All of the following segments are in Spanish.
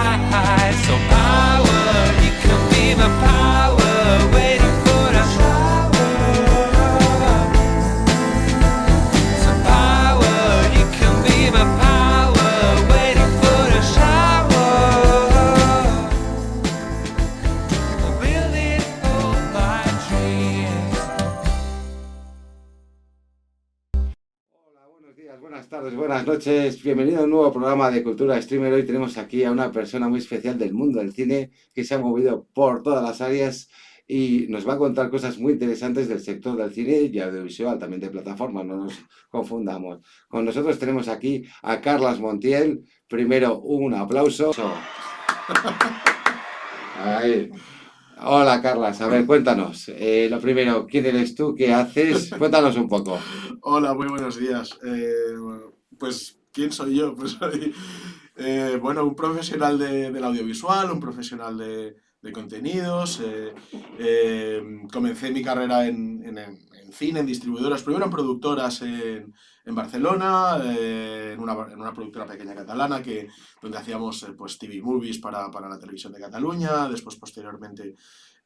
high. So power, you can be my power, waiting for a shower. So power, you can be my power, waiting for a shower. Building all my dreams. Hola, buenos días, buenas tardes, buenas noches. Bienvenido a un nuevo programa de Cultura Streamer. Hoy tenemos aquí a una persona muy especial del mundo del cine que se ha movido por todas las áreas y nos va a contar cosas muy interesantes del sector del cine y audiovisual, también de plataformas, no nos confundamos. Con nosotros tenemos aquí a Carlas Montiel. Primero, un aplauso. Ahí. Hola, Carlas. A ver, cuéntanos. Lo primero, ¿quién eres tú? ¿Qué haces? Cuéntanos un poco. Hola, muy buenos días. Pues, ¿quién soy yo? Pues soy, bueno, un profesional del audiovisual, un profesional de contenidos. Comencé mi carrera en cine, en distribuidoras, primero en productoras en Barcelona, en una productora pequeña catalana donde hacíamos pues, TV movies para la televisión de Cataluña. Después, posteriormente,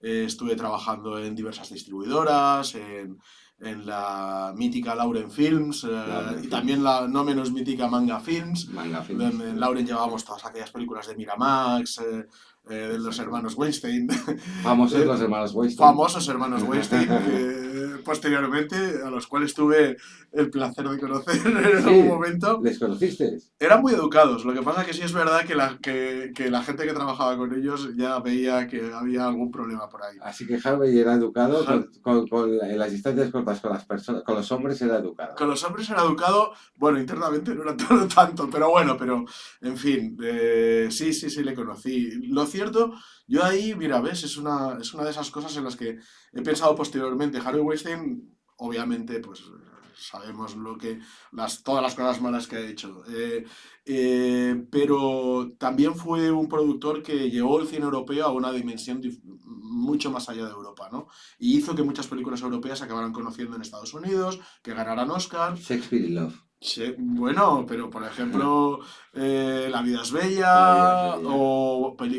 estuve trabajando en diversas distribuidoras, en la mítica Lauren Films, Lauren y Films. también la no menos mítica Manga Films, Manga Films. donde en Lauren llevábamos todas aquellas películas de Miramax, de los hermanos Weinstein. Famosos los hermanos Weinstein. Famosos hermanos Weinstein, que posteriormente, a los cuales tuve el placer de conocer en Sí, algún momento. ¿les conociste? Eran muy educados, lo que pasa es que sí es verdad que la gente que trabajaba con ellos ya veía que había algún problema por ahí. Así que Harvey era educado, Har- en las distancias cortas con las personas, con los hombres era educado. Con los hombres era educado, bueno, internamente no era todo tanto, pero bueno, en fin, sí, le conocí. Lo cierto, yo ahí, mira, ves, es una de esas cosas en las que he pensado posteriormente. Harvey Weinstein, obviamente, pues sabemos todas las cosas malas que ha hecho. Pero también fue un productor que llevó el cine europeo a una dimensión mucho más allá de Europa, ¿no? Y hizo que muchas películas europeas se acabaran conociendo en Estados Unidos, que ganaran Oscar. Shakespeare in Love. Sí, bueno, pero por ejemplo, La vida es La vida bella, es bella.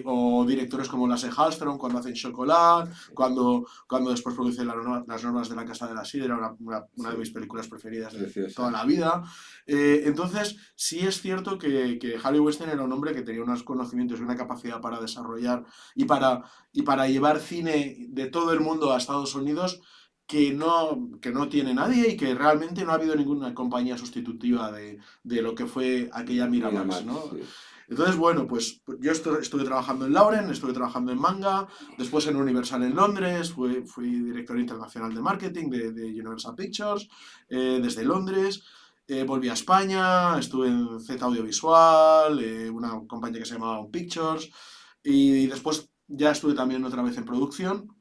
o directores como Lasse Hallström cuando hacen Chocolat, cuando después producen las normas de la Casa de la Sidra, una de Sí. mis películas preferidas de Preciosa. toda la vida. Entonces, sí es cierto que Harvey Weinstein era un hombre que tenía unos conocimientos y una capacidad para desarrollar y para llevar cine de todo el mundo a Estados Unidos que no tiene nadie y que realmente no ha habido ninguna compañía sustitutiva de lo que fue aquella Miramax, ¿no? Sí. Entonces, bueno, pues yo estuve trabajando en Lauren, estuve trabajando en Manga, después en Universal en Londres, fui director internacional de marketing de Universal Pictures, desde Londres. Volví a España, estuve en Z Audiovisual, una compañía que se llamaba On Pictures, y después ya estuve también otra vez en producción.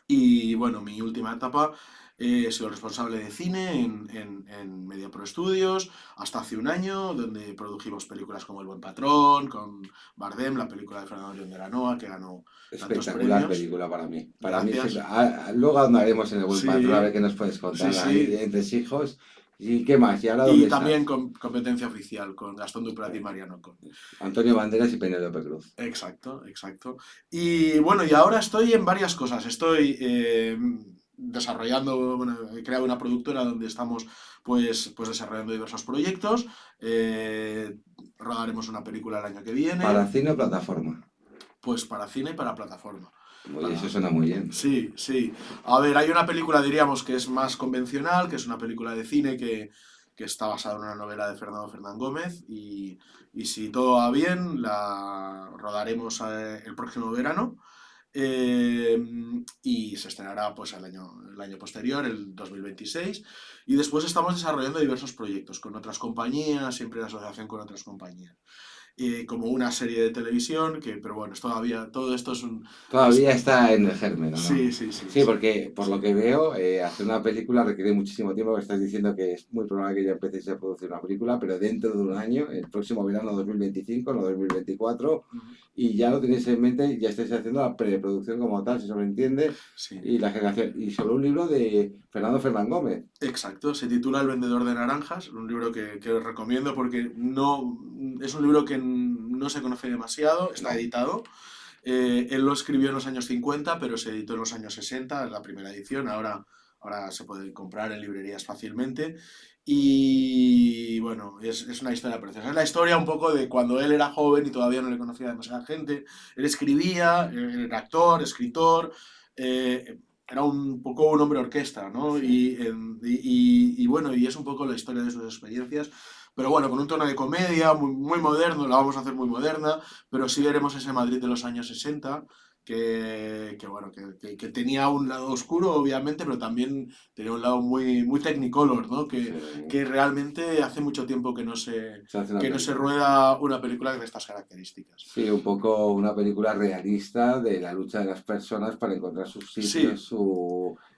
Y bueno, mi última etapa, he sido responsable de cine en MediaPro Studios hasta hace un año, donde produjimos películas como El Buen Patrón, con Bardem, la película de Fernando León de la Noa, que ganó tantos Espectacular premios. película para mí. Para mí, Gracias. luego andaremos en el Buen Sí, Patrón a ver qué nos puedes contar sí, ahí sí. entre hijos. ¿Y qué más? ¿Y ahora Y dónde también estás? con competencia oficial, con Gastón Duprat y Mariano Con. Antonio Banderas y Penélope Cruz. Exacto, exacto. Y bueno, y ahora estoy en varias cosas. Estoy desarrollando, bueno, he creado una productora donde estamos pues desarrollando diversos proyectos. Rodaremos una película el año que viene, ¿Para cine o plataforma? pues para cine y para plataforma. Oye, eso suena muy bien. Sí, sí. A ver, hay una película, diríamos, que es más convencional, que es una película de cine que está basada en una novela de Fernando Fernán Gómez y si todo va bien, la rodaremos el próximo verano. eh, y se estrenará pues el año posterior, el 2026. Y después estamos desarrollando diversos proyectos con otras compañías, siempre en asociación con otras compañías. Como una serie de televisión, pero bueno, todo esto es un... Todavía es- está en el germen, ¿no? Sí, sí, sí, Sí, sí. porque por lo que veo, hacer una película requiere muchísimo tiempo. Estás diciendo que es muy probable que ya empecéis a producir una película, pero dentro de un año, el próximo verano 2025, no 2024, Ujú. y ya lo tenéis en mente, ya estáis haciendo la preproducción como tal, si se me entiende, Sí, y la generación. Y sobre un libro de Fernando Fernán Gómez. exacto. Se titula El vendedor de naranjas, un libro que os recomiendo porque no, es un libro que no no se conoce demasiado, está No. editado. Él lo escribió en los años 50, pero se editó en los años 60, en la primera edición. Ahora se puede comprar en librerías fácilmente. Y bueno, es una historia preciosa. Es la historia un poco de cuando él era joven y todavía no le conocía demasiada gente. Él escribía, era actor, escritor. Era un poco un hombre orquesta, ¿no? Sí. Y bueno, y es un poco la historia de sus experiencias. Pero bueno, con un tono de comedia muy, muy moderno, la vamos a hacer muy moderna, pero sí veremos ese Madrid de los años 60, bueno, que tenía un lado oscuro, obviamente, pero también tenía un lado muy, muy technicolor, ¿no? Sí. Que realmente hace mucho tiempo Se hace una que no se película. rueda una película de estas características. Sí, un poco una película realista de la lucha de las personas para encontrar sus Sí, sitios,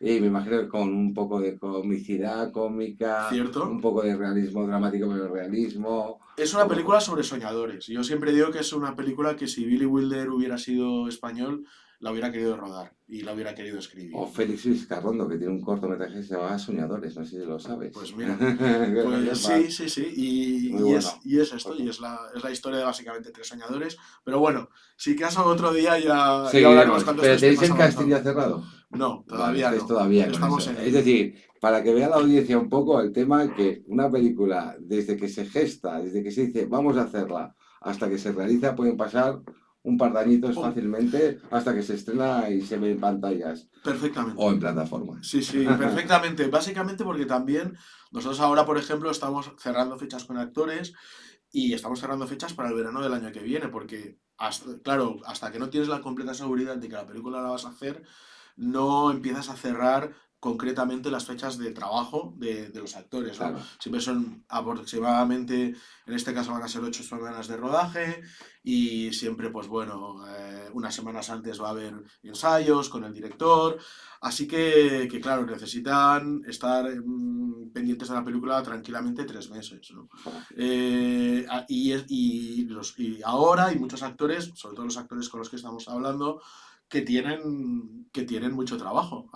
y me imagino que con un poco de comicidad, cómica, un cierto. poco de realismo dramático, pero realismo, Es una como película sobre soñadores. Yo siempre digo que es una película que si Billy Wilder hubiera sido español, la hubiera querido rodar y la hubiera querido o escribir, ¿no? Félix Vizcarrondo, que tiene un cortometraje que se llama Soñadores, no sé si lo sabes. Pues mira, Que también pues sí, sí, sí. muy bueno. Y es esto, y es la historia de básicamente tres soñadores. Pero bueno, si caso otro día ya hablaremos Seguiremos, cuando esto pero esté ¿tenéis más el casting ya avanzado. cerrado? No, Vale, todavía estáis no. todavía con Estamos eso. en Es ello. decir, para que vea la audiencia un poco el tema que una película, desde que se gesta, desde que se dice vamos a hacerla, hasta que se realiza, pueden pasar un par de añitos Oh, fácilmente hasta que se estrena y se ve en pantallas o perfectamente. en plataformas. Sí, sí, perfectamente. Básicamente porque también nosotros ahora, por ejemplo, estamos cerrando fechas con actores y estamos cerrando fechas para el verano del año que viene, porque, claro, hasta que no tienes la completa seguridad de que la película la vas a hacer, no empiezas a cerrar concretamente las fechas de trabajo de los actores, ¿no? Claro, Siempre son aproximadamente, en este caso van a ser 8 semanas de rodaje y siempre, pues bueno, unas semanas antes va a haber ensayos con el director, así claro, necesitan estar pendientes de la película tranquilamente 3 meses, ¿no? joder, Y ahora hay muchos actores, sobre todo los actores con los que estamos hablando, que tienen mucho trabajo.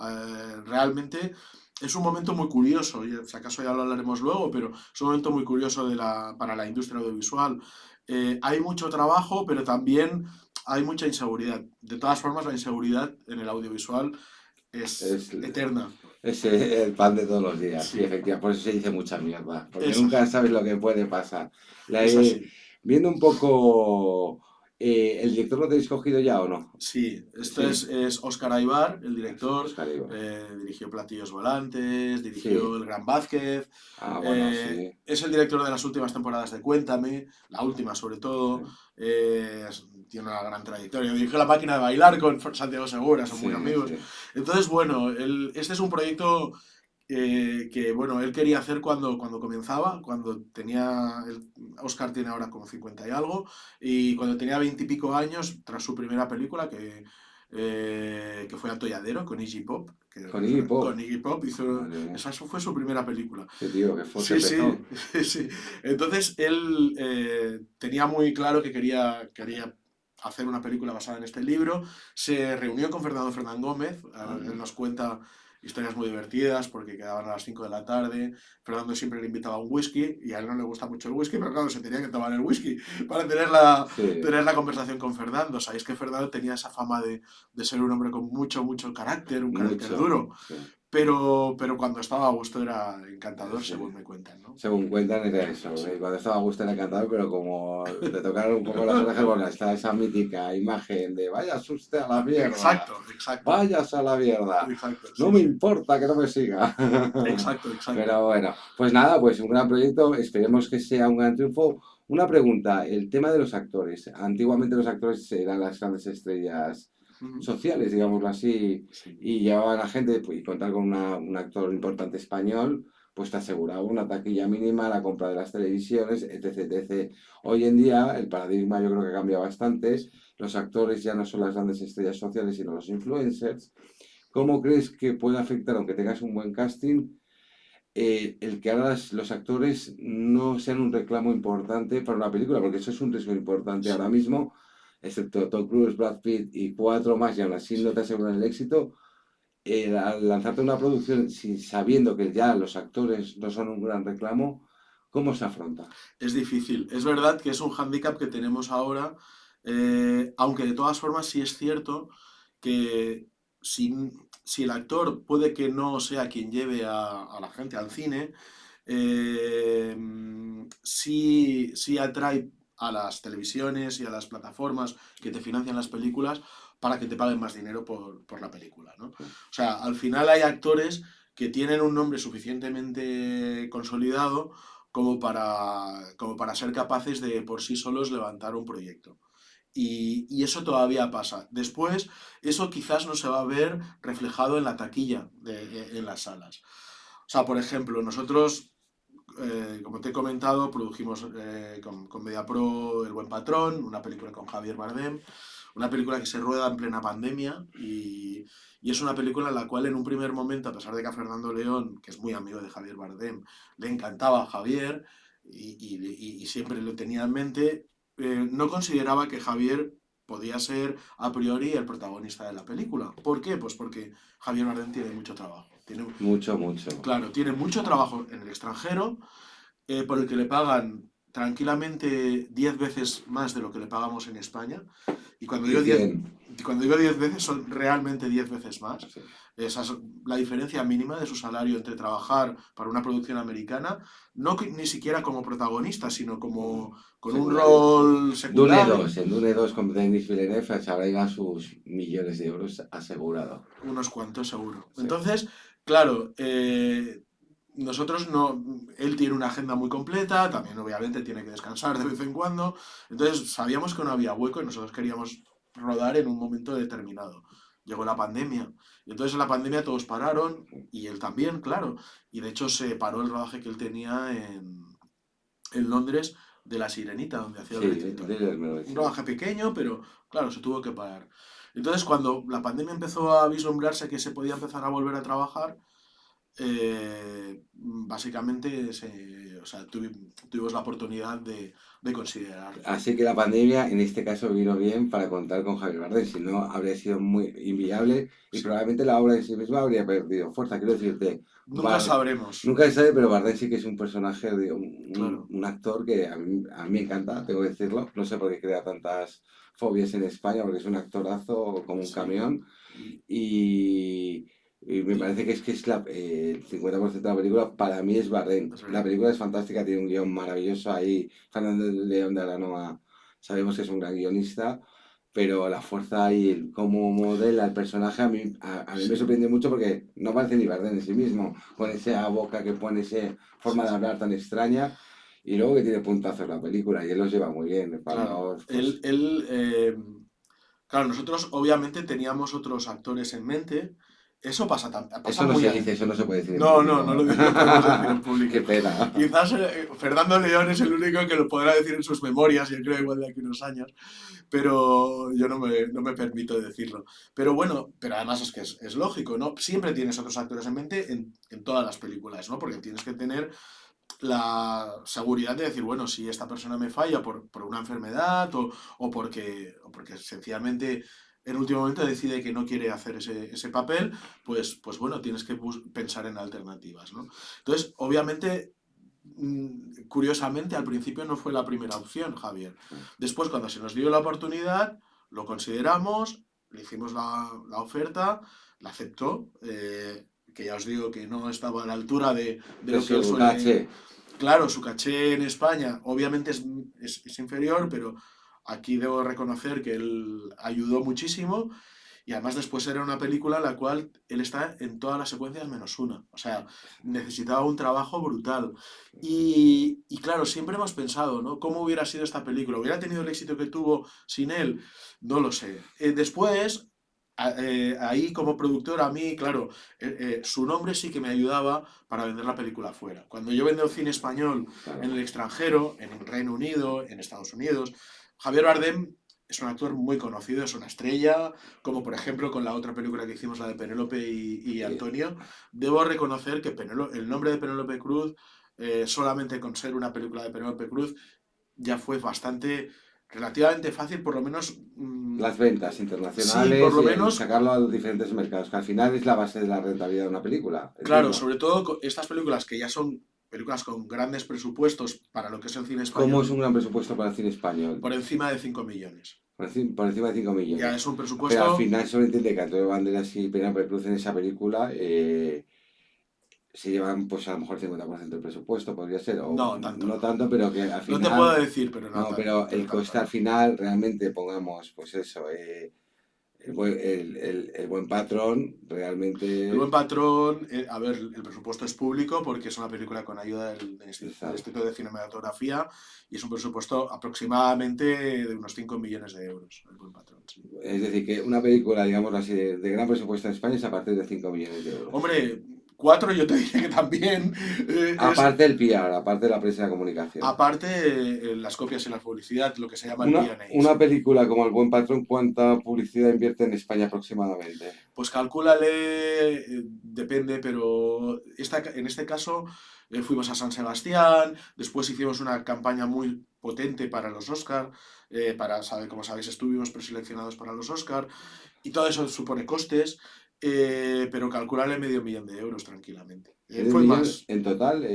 Realmente es un momento muy curioso, y si acaso ya lo hablaremos luego, pero es un momento muy curioso para la industria audiovisual. Hay mucho trabajo, pero también hay mucha inseguridad. De todas formas, la inseguridad en el audiovisual es es, eterna. es el pan de todos los días, sí, Sí, efectivamente, por eso se dice mucha mierda, porque es nunca así, sabes lo que puede pasar. La, es así. viendo un poco, ¿el director lo tenéis cogido ya o no? Sí, esto Sí, es Óscar Aybar, el director, Oscar Iba. dirigió Platillos Volantes, dirigió Sí, El Gran Vázquez, bueno, sí, es el director de las últimas temporadas de Cuéntame, la última sobre todo, sí, tiene una gran trayectoria, dirigió La Máquina de Bailar con Santiago Segura, son muy sí, amigos. sí, Entonces, bueno, este es un proyecto bueno, él quería hacer cuando comenzaba, Oscar tiene ahora como 50 y algo, y cuando tenía 20 y pico años, tras su primera película, que fue Atolladero, con Iggy Pop, con Iggy Pop, con Iggy Pop madre mía, esa fue su primera película. sí, tío, qué fuerte Sí, sí, empezó. sí. Entonces él tenía muy claro que quería hacer una película basada en este libro. Se reunió con Fernando Fernán Gómez, él Anda. nos cuenta historias muy divertidas porque quedaban a las 5 de la tarde. Fernando siempre le invitaba un whisky y a él no le gusta mucho el whisky, pero claro, se tenía que tomar el whisky para Sí, tener la conversación con Fernando. Sabéis que Fernando tenía esa fama de ser un hombre con mucho, mucho carácter, un carácter mucho, duro, sí, pero cuando estaba a gusto era encantador, sí. según me cuentan, ¿no? Según cuentan era eso, Sí, cuando estaba a gusto era encantador, pero como le tocaron un poco las orejas, bueno, está esa mítica imagen de vayas usted a la mierda, exacto, exacto, vayas a la mierda, exacto, no sí, me sí. importa que no me siga. Exacto, exacto. Pero bueno, pues nada, pues un gran proyecto, esperemos que sea un gran triunfo. Una pregunta, el tema de los actores. Antiguamente los actores eran las grandes estrellas Ujú. sociales, digámoslo así, Sí, y llevaban a gente, pues, y contar con un actor importante español, pues te aseguraba una taquilla mínima, la compra de las televisiones, etc, etc. Hoy en día el paradigma yo creo que cambia bastante. sí. Los actores ya no son las grandes estrellas sociales, sino los influencers. ¿Cómo crees que puede afectar, aunque tengas un buen casting, el que ahora los actores no sean un reclamo importante para una película? Porque eso es un riesgo importante ahora Sí, mismo, excepto Tom Cruise, Brad Pitt y cuatro más, y aún así no te sí. aseguran el éxito. Al lanzarte una producción sabiendo que ya los actores no son un gran reclamo, ¿Cómo se afronta? Es difícil. Es verdad que es un hándicap que tenemos ahora, aunque de todas formas sí es cierto que si, si el actor puede que no sea quien lleve a la gente al cine, eh, sí atrae a las televisiones y a las plataformas que te financian las películas para que te paguen más dinero por la película, ¿no? Sí. O sea, al final hay actores que tienen un nombre suficientemente consolidado como para ser capaces de por sí solos levantar un proyecto. Y eso todavía pasa. Después, eso quizás no se va a ver reflejado en la taquilla en las salas. O sea, por ejemplo, nosotros, como te he comentado, produjimos con Mediapro El Buen Patrón, una película con Javier Bardem, una película que se rueda en plena pandemia y es una película en la cual en un primer momento, a pesar de que a Fernando León, que es muy amigo de Javier Bardem, le encantaba a Javier y siempre lo tenía en mente, no consideraba que Javier podía ser a priori el protagonista de la película. ¿Por qué? Pues porque Javier Bardem tiene mucho trabajo. Mucho, mucho. Claro, tiene mucho trabajo en el extranjero, por el que le pagan tranquilamente 10 veces más de lo que le pagamos en España. Y Y 100. cuando digo 10 veces, son realmente 10 veces más. Sí. Esa es la diferencia mínima de su salario entre trabajar para una producción americana, ni siquiera como protagonista, sino como con un Secundario. rol Dune secundario. 2, en Dune 2 con Denis Villeneuve se habrá sus millones de euros asegurado. Unos cuantos seguro. Sí. Entonces, claro, nosotros no, él tiene una agenda muy completa, también obviamente tiene que descansar de vez en cuando, entonces sabíamos que no había hueco y nosotros queríamos rodar en un momento determinado. Llegó la pandemia, y entonces en la pandemia todos pararon, y él también, claro, y de hecho se paró el rodaje que él tenía en Londres de La Sirenita, donde hacía el Sí, Rey Tinto. de Un rodaje pequeño, pero claro, se tuvo que parar. Entonces, cuando la pandemia empezó a vislumbrarse que se podía empezar a volver a trabajar, básicamente o sea, tuvimos la oportunidad de considerarlo. Así que la pandemia en este caso vino bien para contar con Javier Bardem, si no habría sido muy inviable y Sí. probablemente la obra en sí misma habría perdido fuerza. Quiero decirte, Nunca sabremos. nunca se sabe, pero Bardem sí que es un personaje, Claro. un actor que a mí me encanta, tengo que decirlo. No sé por qué crea tantas fobias en España, porque es un actorazo como un Sí. camión. Y me parece que es el 50% de la película para mí es Bardem. Es verdad. La película es fantástica, tiene un guión maravilloso ahí. Fernando León de Aranoa sabemos que es un gran guionista, pero la fuerza y cómo modela el personaje a mí me sorprende mucho porque no parece ni Bardem en sí mismo, con esa boca que pone, esa forma de hablar tan extraña. Y luego que tiene puntazos la película y él los lleva muy bien. Claro. Pues, Claro, nosotros obviamente teníamos otros actores en mente. Eso pasa eso no muy se dice, eso no se puede decir en No, público. no lo podemos decir en público. Qué pena. Quizás Fernando León es el único que lo podrá decir en sus memorias, yo creo, igual de aquí unos años, pero yo no me permito decirlo. Pero bueno, pero además es que es lógico, ¿no? Siempre tienes otros actores en mente en todas las películas, ¿no? Porque tienes que tener la seguridad de decir, bueno, si esta persona me falla por una enfermedad o porque sencillamente en último momento decide que no quiere hacer ese papel, pues bueno, tienes que pensar en alternativas, ¿no? Entonces, obviamente, curiosamente, al principio no fue la primera opción, Javier. Después, cuando se nos dio la oportunidad, lo consideramos, le hicimos la oferta, la aceptó, que ya os digo que no estaba a la altura de lo que él Su suele... caché. Claro, su caché en España obviamente es inferior, pero aquí debo reconocer que él ayudó muchísimo y además después era una película en la cual él está en todas las secuencias menos una. O sea, necesitaba un trabajo brutal. Y claro, siempre hemos pensado, ¿no? ¿Cómo hubiera sido esta película? ¿Hubiera tenido el éxito que tuvo sin él? No lo sé. Después, ahí como productor, a mí, claro, su nombre sí que me ayudaba para vender la película afuera. Cuando yo vendo cine español Claro. en el extranjero, en el Reino Unido, en Estados Unidos, Javier Bardem es un actor muy conocido, es una estrella, como por ejemplo con la otra película que hicimos, la de Penélope y Antonio. Debo reconocer que el nombre de Penélope Cruz, solamente con ser una película de Penélope Cruz, ya fue relativamente fácil, por lo menos... Las ventas internacionales sí, por lo y menos... sacarlo a los diferentes mercados, que al final es la base de la rentabilidad de una película. Claro, Entiendo. sobre todo estas películas que ya son películas con grandes presupuestos para lo que es el cine ¿Cómo español, es un gran presupuesto para el cine español? por encima de 5 millones. Por encima de 5 Ya millones. es un Pero al presupuesto, final solo entiende que Antonio Banderas y Penélope Cruz en esa película se llevan pues a lo mejor 50% del presupuesto, podría ser, o no tanto, no no. tanto, pero que al No te puedo final, decir, pero no no, tanto, pero pero el tanto coste al no. final realmente pongamos, pues eso, el buen patrón El Buen realmente Patrón, a ver, el presupuesto es público porque es una película con ayuda del está. Instituto de Cinematografía y es un presupuesto aproximadamente de unos 5 millones de euros, El Buen Patrón, sí. Es decir, que una película, digamos así, de gran presupuesto en España es a partir de 5 millones de euros. Hombre, 4 yo te diría que también es, Aparte del PR, aparte de la prensa de la comunicación. aparte las copias y la publicidad, lo que se llama el P&A, Una sí. película como El Buen Patrón, ¿cuánta publicidad invierte en España aproximadamente? Pues calcúlale, depende, pero en este caso fuimos a San Sebastián, después hicimos una campaña muy potente para los Oscar, como sabéis, estuvimos preseleccionados para los Oscar, y todo eso supone costes, pero calcúlale medio millón de euros tranquilamente. Medio Fue millón más. en total,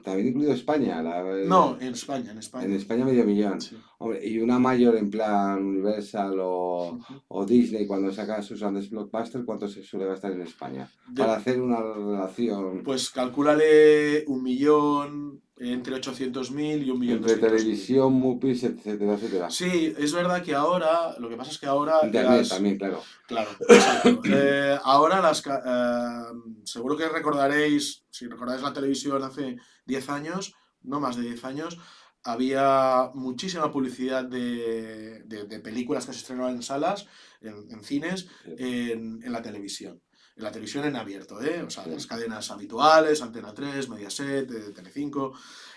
también incluido España. No, en España, en En España. España medio millón. Sí. Hombre, y una mayor en plan Universal Ujú. o Disney cuando saca sus grandes blockbusters, ¿cuánto se suele gastar en España? Para De- hacer una relación pues calcúlale un millón, entre 800.000 y un millón entre 200.000. televisión, movies, etcétera, etcétera. Sí, es verdad que ahora, lo que pasa es que ahora Internet también, claro. claro, exacto. Ahora seguro que recordaréis, si recordáis la televisión hace 10 años, no más de 10 años, había muchísima publicidad de películas que se estrenaban en salas, en cines, Sí, en la televisión. En la televisión en abierto, ¿eh? O sea, las sí. cadenas habituales, Antena 3, Mediaset, Telecinco.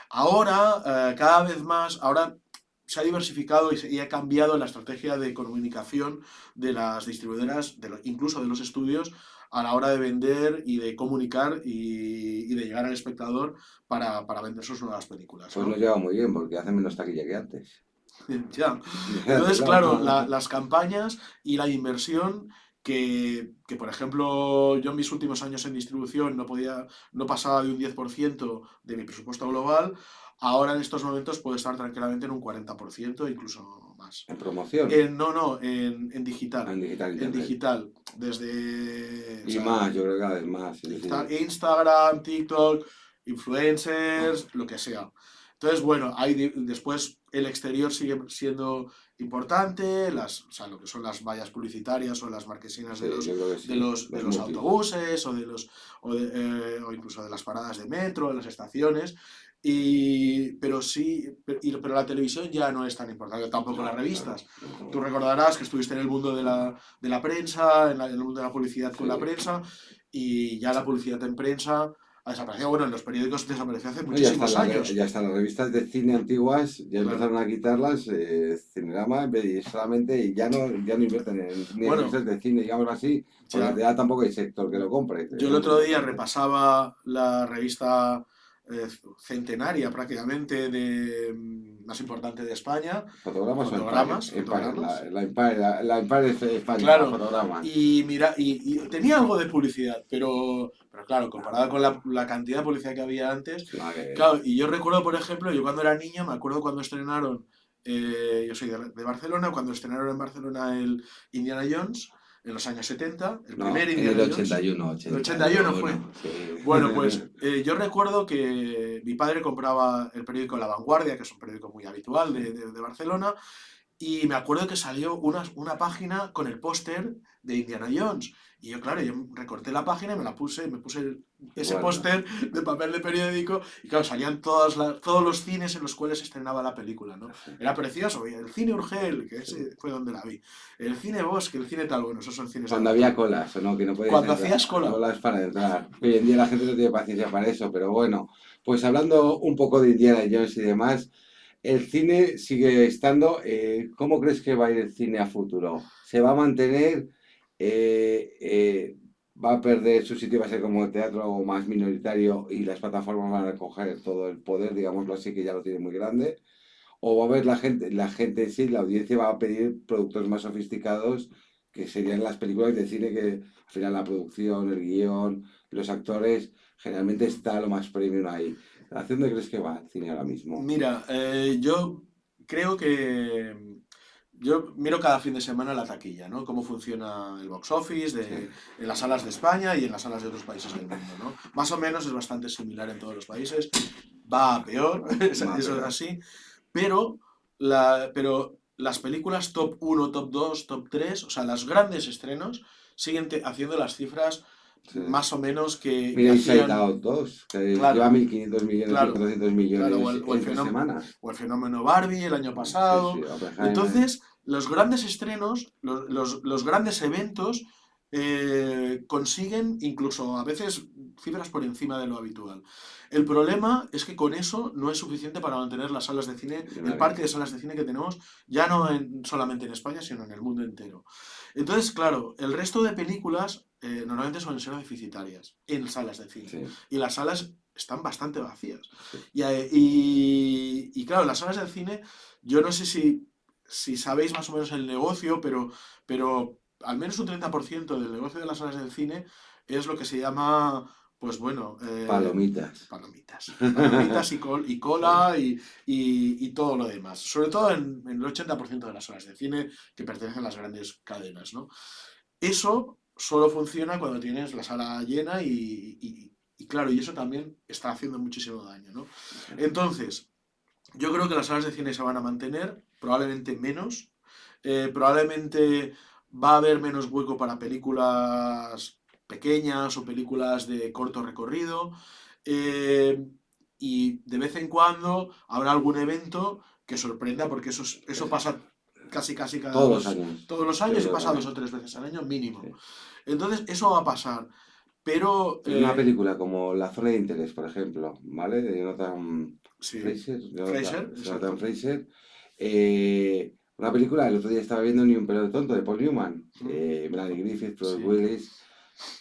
Ahora, cada vez más, ahora se ha diversificado y ha cambiado la estrategia de comunicación de las distribuidoras, incluso de los estudios, a la hora de vender y de comunicar y de llegar al espectador para vender sus nuevas películas, Pues nos ¿no? lleva muy bien porque hace menos taquilla que antes. Ya. Entonces, Fíjatelo. claro, las campañas y la inversión que, por ejemplo, yo en mis últimos años en distribución no pasaba de un 10% de mi presupuesto global, ahora en estos momentos puedo estar tranquilamente en un 40%, incluso más. En promoción, No, en digital. en digital En internet. digital. Desde, o Y sea, más, yo creo que cada vez más. Es decir, Instagram, TikTok, influencers, lo que sea. Entonces, bueno, después el exterior sigue siendo importante, o sea, lo que son las vallas publicitarias o las marquesinas sí, yo creo que sí. de Los los multis. autobuses o incluso de las paradas de metro, de las estaciones. Pero sí, pero la televisión ya no es tan importante, tampoco las No, revistas. claro. No, Tú no. recordarás que estuviste en el mundo de la prensa, en el mundo de la publicidad con la Sí. prensa, y ya la publicidad en prensa ha desaparecido. Bueno, en los periódicos desapareció hace No, muchísimos años. ya están las revistas de cine antiguas, ya Claro. empezaron a quitarlas, Cinerama, en vez de solamente, y ya no invierten ni en Bueno, revistas de cine, digamos así, porque ya. ya tampoco hay sector que lo compre, que Yo el es muy otro día importante. repasaba la revista centenaria prácticamente más importante de España, ¿Fotogramas o Empire? Fotogramas, Empire, Fotogramas. la Empire española, Claro, fotogramas. y tenía algo de publicidad, pero claro, comparada con la cantidad de publicidad que había antes, Es nada que ver. claro, y yo recuerdo, por ejemplo, yo cuando era niño, me acuerdo cuando estrenaron, yo soy de Barcelona, cuando estrenaron en Barcelona el Indiana Jones, en los años 70, el No, primer en el Indiana Jones, 81, el 81 fue. 81, sí. Bueno, pues yo recuerdo que mi padre compraba el periódico La Vanguardia, que es un periódico muy habitual de Barcelona, y me acuerdo que salió una página con el póster de Indiana Jones. Y yo, claro, yo recorté la página y me puse ese Bueno, póster de papel de periódico. Y claro, salían todos los cines en los cuales se estrenaba la película, ¿no? Era precioso. Y el cine Urgel, que sí. ese fue donde la vi. El cine Bosque, el cine tal, bueno, esos son cines de Cuando había Barcelona. colas, ¿o no? Que no podías Cuando entrar. hacías cola. Colas para entrar. Hoy en día la gente no tiene paciencia para eso, pero bueno. Pues hablando un poco de Indiana Jones y demás, el cine sigue estando. ¿Cómo crees que va a ir el cine a futuro? ¿Se va a mantener? Eh, eh, ¿Va a perder su sitio? ¿Va a ser como el teatro algo más minoritario y las plataformas van a coger todo el poder, digámoslo así, que ya lo tiene muy grande? ¿O va a haber la gente en sí, la audiencia va a pedir productos más sofisticados, que serían las películas de cine, que al final la producción, el guión, los actores, generalmente está lo más premium ahí? ¿Hacia dónde crees que va el cine ahora mismo? Mira, yo creo que yo miro cada fin de semana la taquilla, ¿no? Cómo funciona el box office Sí, en las salas de España y en las salas de otros países del mundo, ¿no? Más o menos es bastante similar en todos los países. Va a peor, eso va es peor. así, pero, pero las películas top uno, top 2, top 3, o sea, los grandes estrenos, siguen haciendo las cifras Sí. más o menos que Mira Inside hacían, Out 2, que lleva claro, 1.500 millones, claro, 1.400 claro, millones o en 3 semanas. o el fenómeno Barbie el año Sí, pasado. sí, Oppenheimer. Entonces, los grandes estrenos, los grandes eventos consiguen incluso a veces cifras por encima de lo habitual. El problema es que con eso no es suficiente para mantener las salas de cine, el parque de salas de cine que tenemos, ya no solamente en España, sino en el mundo entero. Entonces, claro, el resto de películas normalmente suelen ser deficitarias en salas de cine. Sí, Y las salas están bastante vacías. sí. Y claro, las salas de cine, yo no sé si sabéis más o menos el negocio, pero al menos un 30% del negocio de las salas de cine es lo que se llama, pues bueno, Palomitas. palomitas. Palomitas y Sí, cola y todo lo demás. Sobre todo en el 80% de las salas de cine que pertenecen a las grandes cadenas, ¿no? Eso solo funciona cuando tienes la sala llena y claro, y eso también está haciendo muchísimo daño, ¿no? sí. Entonces, yo creo que las salas de cine se van a mantener, probablemente menos, probablemente va a haber menos hueco para películas pequeñas o películas de corto recorrido, eh, y de vez en cuando habrá algún evento que sorprenda, porque eso Es- pasa casi cada Todos los años. todos los Yo años y creo pasa dos también. o tres veces al año mínimo. Sí. Entonces, eso va a pasar. Pero, Pero una película como La zona de interés, por ejemplo, ¿vale? De Jonathan sí, Fraser, Fraser, Jonathan exacto. Fraser. Una película, el otro día estaba viendo Ni un pelo de tonto, de Paul Newman. Mm, Melanie Griffith, Bruce sí. Willis.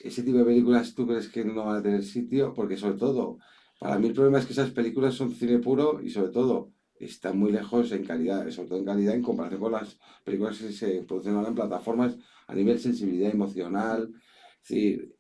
Ese tipo de películas, ¿tú crees que no van a tener sitio? Porque sobre todo, para mí el problema es que esas películas son cine puro y sobre todo están muy lejos en calidad, sobre todo en calidad en comparación con las películas que se producen ahora en plataformas a nivel sensibilidad emocional. Es decir,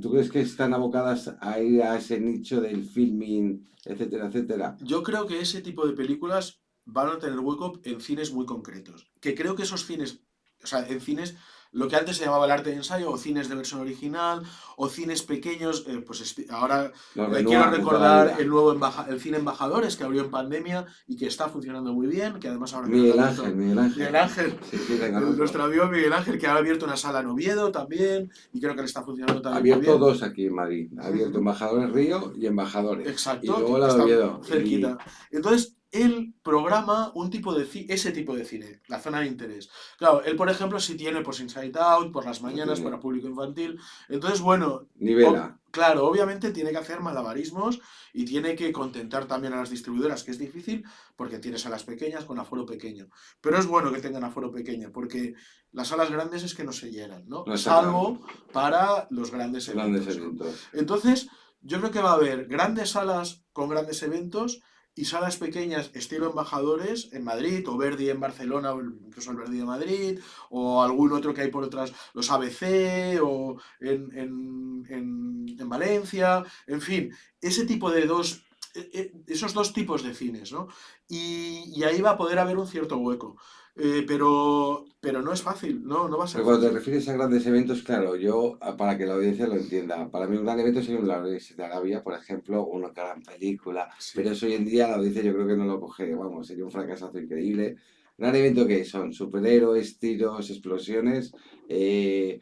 ¿tú crees que están abocadas a ir a ese nicho del filming, etcétera, etcétera? Yo creo que ese tipo de películas van a tener hueco en cines muy concretos. Que creo que esos cines, o sea, en cines, lo que antes se llamaba el arte de ensayo, o cines de versión original, o cines pequeños, pues ahora Los quiero Renoir de toda la recordar vida. el cine Embajadores que abrió en pandemia y que está funcionando muy bien, que además ahora creo que ha Miguel Ángel, abierto Miguel Miguel Ángel. Ángel, Sí, sí, le conozco. nuestro amigo Miguel Ángel, que ha abierto una sala en Oviedo también, y creo que le está funcionando Ha también muy abierto bien. dos aquí en Madrid. Ha abierto Embajadores Río y Embajadores. Y Exacto, luego que la de está Oviedo. cerquita. Entonces, él programa un tipo de ese tipo de cine, la zona de interés. Claro, él, por ejemplo, sí tiene pues Inside Out, por las Lo mañanas, para tiene. público infantil. Entonces, bueno, Nivela. claro, obviamente tiene que hacer malabarismos y tiene que contentar también a las distribuidoras, que es difícil, porque tienes a las pequeñas con aforo pequeño. Pero es bueno que tengan aforo pequeño, porque las salas grandes es que no se llenan, ¿no? No está claro. Salvo para los grandes Grandes eventos, ¿no? eventos. Entonces, yo creo que va a haber grandes salas con grandes eventos y salas pequeñas estilo embajadores en Madrid, o Verdi en Barcelona, o incluso el Verdi de Madrid, o algún otro que hay por otras, los ABC, o en Valencia, en fin, ese tipo de esos dos tipos de cines, ¿no? Y ahí va a poder haber un cierto hueco. Pero no es fácil, no va a ser Pero cuando te fácil. refieres a grandes eventos, claro, yo, para que la audiencia lo entienda, para mí un gran evento sería un Lawrence de Arabia, por ejemplo, una gran película, pero Sí. eso hoy en día la audiencia yo creo que no lo coge, vamos, sería un fracasazo increíble. Gran evento que son superhéroes, tiros, explosiones, eh,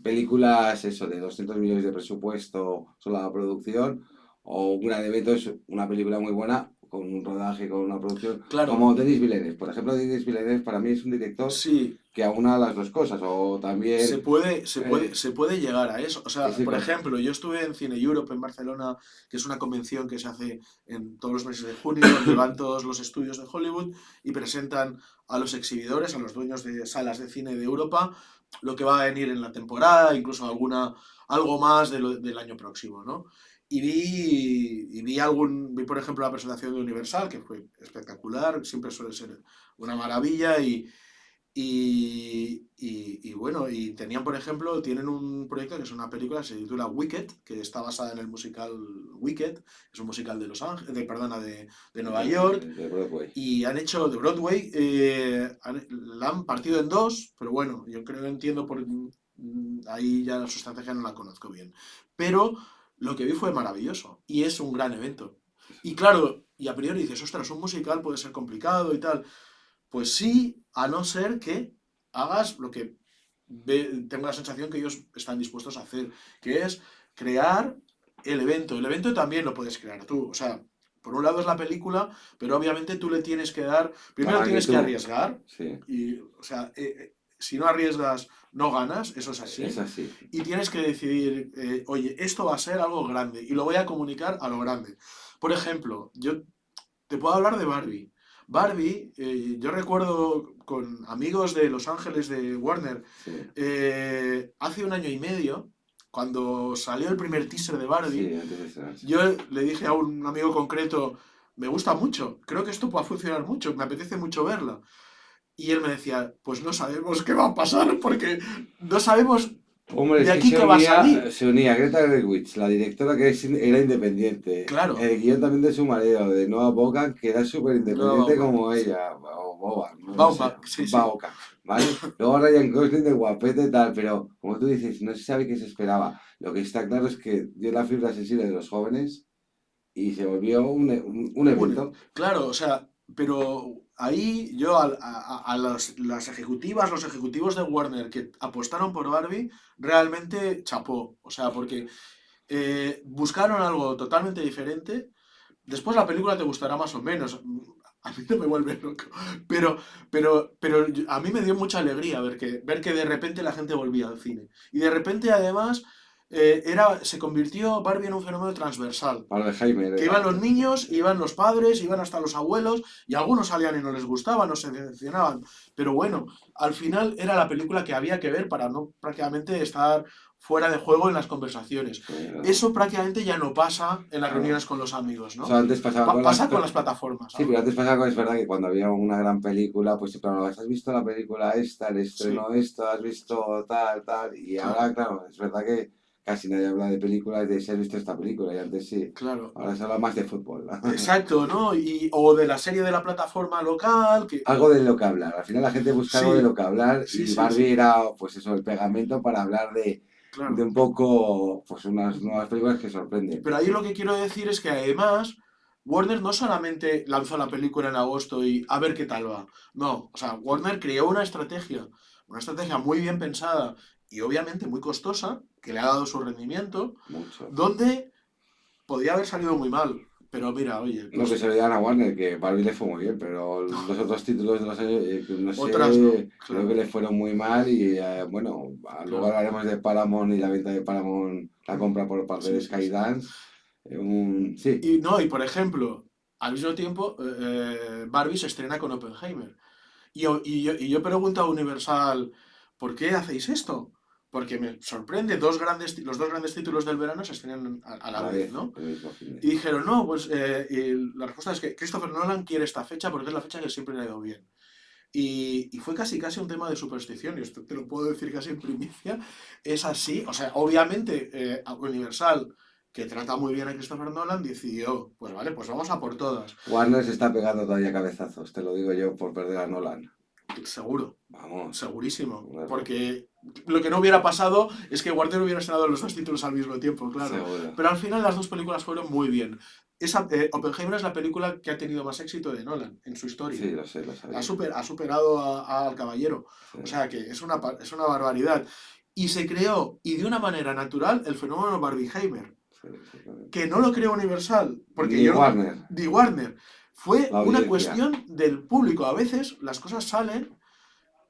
películas, eso, de 200 millones de presupuesto, solo la producción, o un gran evento es una película muy buena, con un rodaje, con una producción, Claro, como Denis Villeneuve. Por ejemplo, Denis Villeneuve para mí es un director sí, que aúna las dos cosas, o también se puede llegar a eso. O sea, ese por con... ejemplo, yo estuve en Cine Europe en Barcelona, que es una convención que se hace en todos los meses de junio, donde van todos los estudios de Hollywood y presentan a los exhibidores, a los dueños de salas de cine de Europa, lo que va a venir en la temporada, incluso algo más del año próximo, ¿no? Vi, por ejemplo, la presentación de Universal, que fue espectacular, siempre suele ser una maravilla y bueno, y tenían, por ejemplo, tienen un proyecto que es una película que se titula Wicked, que está basada en el musical Wicked, es un musical de Los Ángeles, perdona, de Nueva York, De Broadway. y han hecho de Broadway, la han partido en dos, pero bueno, yo creo que entiendo por ahí ya su estrategia no la conozco bien. Pero lo que vi fue maravilloso y es un gran evento. Y claro, y a priori dices, ostras, un musical puede ser complicado y tal. Pues sí, a no ser que hagas lo que tengo la sensación que ellos están dispuestos a hacer, que es crear el evento. El evento también lo puedes crear tú. O sea, por un lado es la película, pero obviamente tú le tienes que dar. Primero Para que tienes que tú. arriesgar, Sí, y, o sea, si no arriesgas, no ganas, eso es es así. así. Y tienes que decidir, oye, esto va a ser algo grande y lo voy a comunicar a lo grande. Por ejemplo, yo te puedo hablar de Barbie. Barbie, yo recuerdo con amigos de Los Ángeles de Warner, Sí, hace un año y medio, cuando salió el primer teaser de sí, Barbie, antes de estrenarse. yo le dije a un amigo concreto, me gusta mucho, creo que esto puede funcionar mucho, me apetece mucho verla. Y él me decía, pues no sabemos qué va a pasar porque no sabemos Hombre, es de que aquí qué va a salir. se unía Greta Gerwig, la directora que era independiente, Claro, el guión también de su marido, de Noah Bogan, que era súper no, independiente como sí. ella, o Bogan, no lo sé, Baumbach, sí, sí, Bogan, ¿vale? Luego Ryan Gosling de guapete y tal, pero como tú dices, no se sabe qué se esperaba. Lo que está claro es que dio la fibra sensible de los jóvenes y se volvió un evento. Claro, o sea, pero ahí yo a las ejecutivas, los ejecutivos de Warner que apostaron por Barbie, realmente chapó. O sea, porque buscaron algo totalmente diferente. Después la película te gustará más o menos. A mí no me vuelve loco. Pero a mí me dio mucha alegría ver que de repente la gente volvía al cine. Y de repente, además, se convirtió Barbie en un fenómeno transversal. Para el Heimer Que era. iban los niños, iban los padres, iban hasta los abuelos, y algunos salían y no les gustaba, no se decepcionaban. Pero bueno, al final era la película que había que ver para no prácticamente estar fuera de juego en las conversaciones. Pero, Eso prácticamente ya no pasa en las claro. reuniones con los amigos, O sea, ¿no? antes pasaba con las... Pasa con las plataformas Sí, pero ahora. antes pasaba con, es verdad que cuando había una gran película, pues siempre hablabas, ¿has visto la película esta, el Sí, estreno esto, has visto tal, tal? Y claro, ahora, claro, es verdad que casi nadie habla de películas de si has visto esta película, y antes sí. claro. Ahora se habla más de fútbol. Exacto, ¿no? O de la serie de la plataforma local, que Algo de lo que hablar. Al final la gente busca algo de sí, lo que hablar sí, y sí, Barbie sí, era, pues eso, el pegamento para hablar de claro. un poco, pues unas nuevas películas que sorprenden. Pero ahí lo que quiero decir es que además Warner no solamente lanzó la película en agosto y a ver qué tal va. No, o sea, Warner creó una estrategia muy bien pensada y obviamente muy costosa, que le ha dado su rendimiento, Mucho. donde podía haber salido muy mal. Pero mira, oye, No, que pues se le dan a Warner, que Barbie le fue muy bien, pero los otros títulos de los años, no otras no, sé, creo que claro, le fueron muy mal y bueno, luego claro. hablaremos de Paramount y la venta de Paramount, la compra por parte de Sí, sí, sí. Skydance. Sí, Y no, y por ejemplo, al mismo tiempo, Barbie se estrena con Oppenheimer. Y yo pregunto a Universal, ¿por qué hacéis esto? Porque me sorprende, los dos grandes títulos del verano se estrenan a a la la vez, vez, ¿no? el mismo fin Y dijeron, no, pues y la respuesta es que Christopher Nolan quiere esta fecha porque es la fecha que siempre le ha ido bien. Y fue casi casi un tema de superstición, y esto te lo puedo decir casi en primicia, es así, o sea, obviamente Universal, que trata muy bien a Christopher Nolan, decidió, pues vale, pues vamos a por todas. Warner se está pegando todavía cabezazos, te lo digo yo, por perder a Nolan. Seguro, Vamos, segurísimo. bueno, Porque lo que no hubiera pasado es que Warner hubiera estrenado los dos títulos al mismo tiempo, claro. seguro. Pero al final las dos películas fueron muy bien. Oppenheimer es la película que ha tenido más éxito de Nolan en su historia. Sí, lo sé, lo sabía. Ha superado al Caballero. Sí, O sea que es una barbaridad. Y se creó, y de una manera natural, el fenómeno Barbieheimer, sí, exactamente. que no lo creó Universal, porque Ni yo no, Warner, de Warner. Fue la una audiencia. cuestión del público. A veces las cosas salen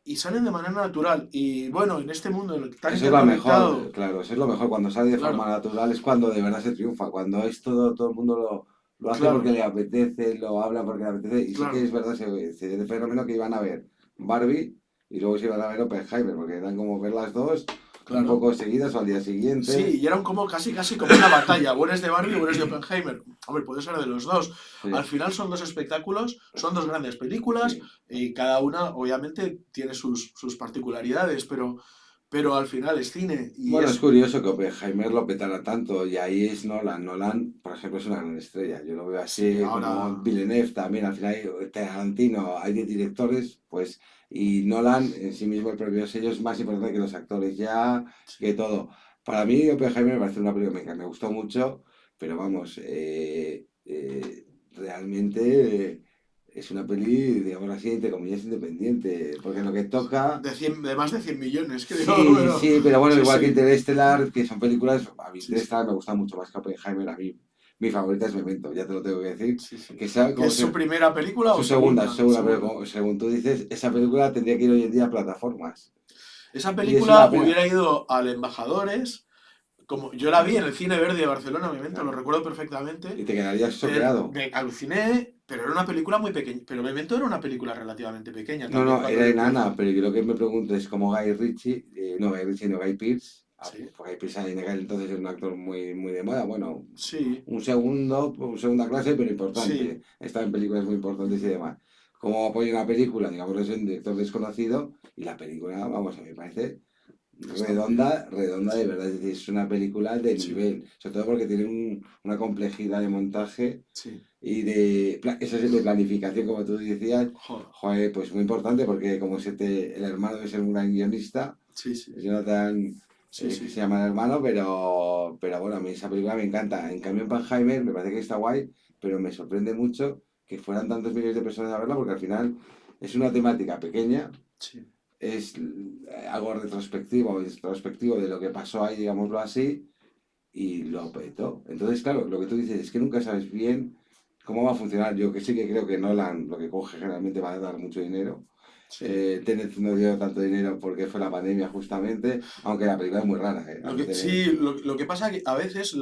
y salen de manera natural. Y bueno, en este mundo tan Eso es lo mejor, interconectado, claro, eso es lo mejor. Cuando sale de forma claro, natural es cuando de verdad se triunfa. Cuando es todo el mundo lo hace porque claro, le apetece, lo habla porque le apetece. Y sí que claro, es verdad ese fenómeno que iban a ver Barbie y luego se iban a ver Oppenheimer, porque eran como ver las dos Claro. poco seguidas o al día siguiente. Sí, y eran como casi como una batalla. O eres de Barbie o eres de Oppenheimer. Hombre, puede ser de los dos. Sí, Al final son dos espectáculos, son dos grandes películas sí. y cada una obviamente tiene sus particularidades, pero al final es cine y Bueno, es es... curioso que Oppenheimer lo petara tanto y ahí es Nolan. Nolan, por ejemplo, es una gran estrella. Yo lo veo Sí, así como ahora... Villeneuve también. Al final hay Tarantino, hay 10 directores, pues, y Nolan en sí mismo el propio sello es más importante que los actores ya, que Sí. todo. Para mí Oppenheimer me parece una película que me gustó mucho, pero vamos, realmente es una peli, digamos así, entre comillas, independiente, porque lo que toca... De más de 100 millones, creo, Sí, pero... sí, pero bueno, Sí, igual que sí, Interestelar, que son películas, a mí sí, sí, Interestelar me gusta mucho más que Oppenheimer, a mí mi favorita es Memento, ya te lo tengo que decir, sí, sí. que sea ¿Que como es su se, primera película o su segunda? segunda, pero Segunda. según tú dices, esa película tendría que ir hoy en día a plataformas, Esa y es una película pena, hubiera ido al Embajadores, como yo la vi en el Cine Verde de Barcelona, Memento, lo claro, recuerdo y perfectamente. te quedarías choqueado. Me aluciné, pero era una película muy pequeña. Pero Memento era una película relativamente pequeña No, también no, cuando era yo enana, empiezo. pero yo lo que me pregunto es cómo Guy Ritchie, no Guy Ritchie, no Guy Pearce, Sí, pues Guy Pearce en aquel entonces era un actor muy, muy de moda, bueno, sí, segunda clase, pero sí, importante. Está en películas muy importantes y demás. Como apoya una película, digamos, es un director desconocido, y la película, vamos, a mí me parece está muy bien. redonda, redonda de Sí, verdad. Es decir, es una película de sí, nivel, sobre todo porque tiene una complejidad de montaje sí. y eso es de planificación, como tú decías, Joder, joder, pues muy importante porque como el hermano es un gran guionista, sí, sí, Jonathan, sí, que se sí. llama el hermano, pero bueno, a mí esa película me encanta. En cambio, en Oppenheimer me parece que está guay, pero me sorprende mucho que fueran tantos millones de personas a verla porque al final es una temática pequeña, Sí, es algo retrospectivo, introspectivo de lo que pasó ahí, digámoslo así, y lo petó. Entonces, claro, lo que tú dices es que nunca sabes bien cómo va a funcionar. Yo que sí que creo que Nolan lo que coge generalmente va a dar mucho dinero. sí. Tenet no dio tanto dinero porque fue la pandemia justamente, aunque la película es muy rara, ¿eh? A mí Tenet, Sí, lo que pasa que a veces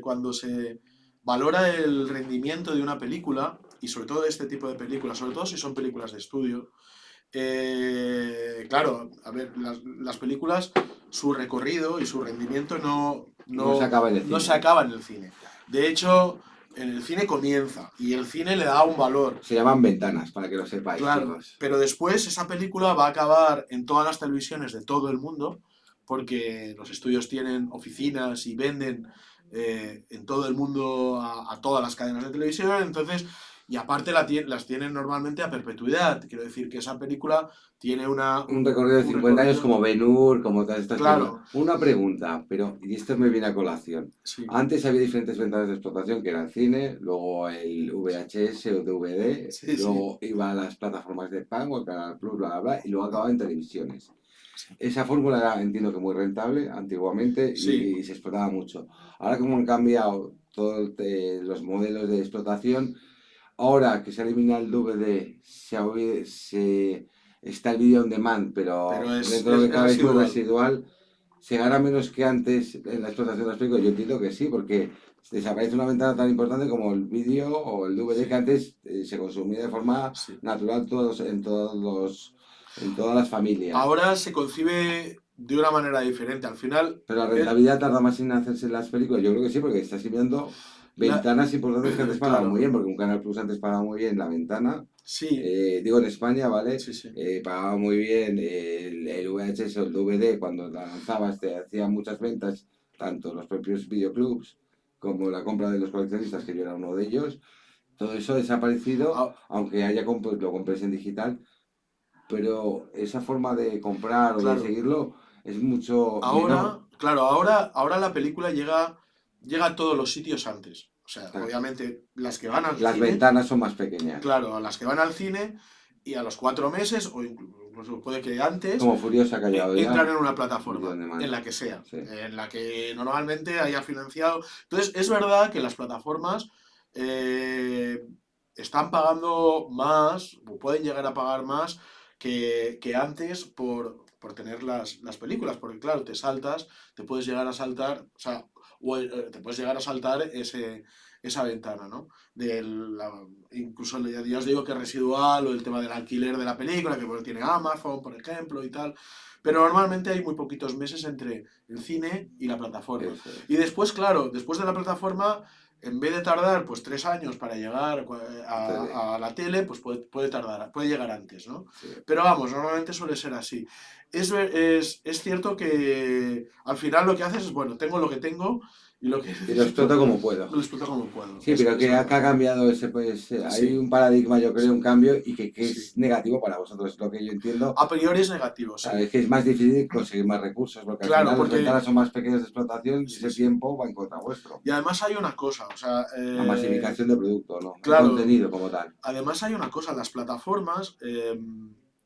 cuando se valora el rendimiento de una película, y sobre todo de este tipo de películas, sobre todo si son películas de estudio, claro, a ver, las películas, su recorrido y su rendimiento no se acaba en el no cine, se ¿no? acaba en el cine. De hecho, en el cine comienza y el cine le da un valor. Se llaman ventanas, para que lo sepáis, Claro, chicos. pero después esa película va a acabar en todas las televisiones de todo el mundo, porque los estudios tienen oficinas y venden en todo el mundo a todas las cadenas de televisión, entonces, y aparte las tienen normalmente a perpetuidad. Quiero decir que esa película tiene Un recorrido de un 50 años recorrido, como Ben-Hur, como todas estas películas. claro, Una pregunta, pero, y esto me viene a colación. sí, Antes había diferentes ventanas de explotación, que era el cine, luego el VHS o DVD, sí, sí, luego iba a las plataformas de pago, el Canal Plus, bla, bla, bla, y luego acababa en televisiones. sí, Esa fórmula era, entiendo que muy rentable antiguamente sí, y se explotaba mucho. Ahora como han cambiado todos los modelos de explotación, ahora que se elimina el DVD, se está el vídeo on demand, pero pero dentro de lo que es cabe es muy residual, residual. ¿Se gana menos que antes en la explotación de las películas? Yo entiendo que sí, porque desaparece una ventana tan importante como el vídeo o el DVD que sí, antes se consumía de forma sí. natural en todas las familias. Ahora se concibe de una manera diferente. Al final, Pero la rentabilidad tarda más en hacerse las películas. Yo creo que sí, porque estás viendo la- ventanas importantes que antes pagaban muy claro, bien, porque un Canal Plus antes pagaba muy bien la ventana. sí, Digo en España, ¿vale? sí, sí, Pagaba muy bien el VHS o el DVD cuando la lanzabas, te hacían muchas ventas, tanto los propios videoclubs como la compra de los coleccionistas, que yo era uno de ellos. Todo eso ha desaparecido, Ah, aunque lo compres en digital, pero esa forma de comprar o de claro. seguirlo es mucho menor. Ahora la película llega a todos los sitios antes. O sea, Claro, obviamente las que van al las cine, ventanas son más pequeñas, claro, a las que van al cine y a los 4 meses, o incluso puede que antes, como Furiosa ha callado entran ya, en una video on plataforma, en demand. la que sea, Sí. en la que normalmente haya financiado. Entonces, es verdad que las plataformas están pagando más, o pueden llegar a pagar más que antes por tener las películas, porque claro, te puedes llegar a saltar, o sea, te puedes llegar a saltar esa ventana, ¿no? Incluso ya os digo que es residual o el tema del alquiler de la película, que pues, tiene Amazon, por ejemplo, y tal. Pero normalmente hay muy poquitos meses entre el cine y la plataforma. Eso es. Y después, claro, después de la plataforma, en vez de tardar pues 3 años para llegar Tele. a la tele, pues puede llegar antes, ¿no? Sí. Pero vamos, normalmente suele ser así. Es cierto que al final lo que haces es, bueno, tengo lo que tengo y lo que Y lo necesito exploto como puedo. lo exploto como puedo. Sí, pero que ha cambiado ese, pues, hay Sí, un paradigma, yo creo, un cambio y que sí. es negativo para vosotros, es lo que yo entiendo. A priori es negativo, sí. Es que es más difícil conseguir más recursos, porque al Claro, final las porque ventanas son más pequeñas de explotación y sí, ese sí. tiempo va en contra vuestro. Y además hay una cosa, o sea, La masificación de producto, ¿no? El claro, contenido como tal. además hay una cosa, las plataformas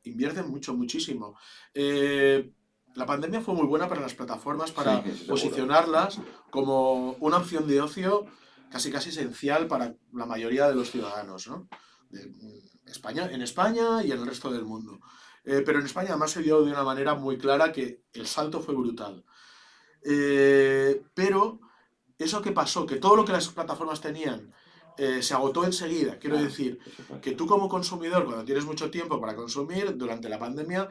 invierten muchísimo. La pandemia fue muy buena para las plataformas Sí, para eso seguro. posicionarlas como una opción de ocio casi esencial para la mayoría de los ciudadanos, ¿no? En España y en el resto del mundo. Pero en España además se dio de una manera muy clara que el salto fue brutal. Pero eso que pasó, que todo lo que las plataformas tenían se agotó enseguida. Quiero Claro, decir, eso pasa. que tú como consumidor, cuando tienes mucho tiempo para consumir, durante la pandemia,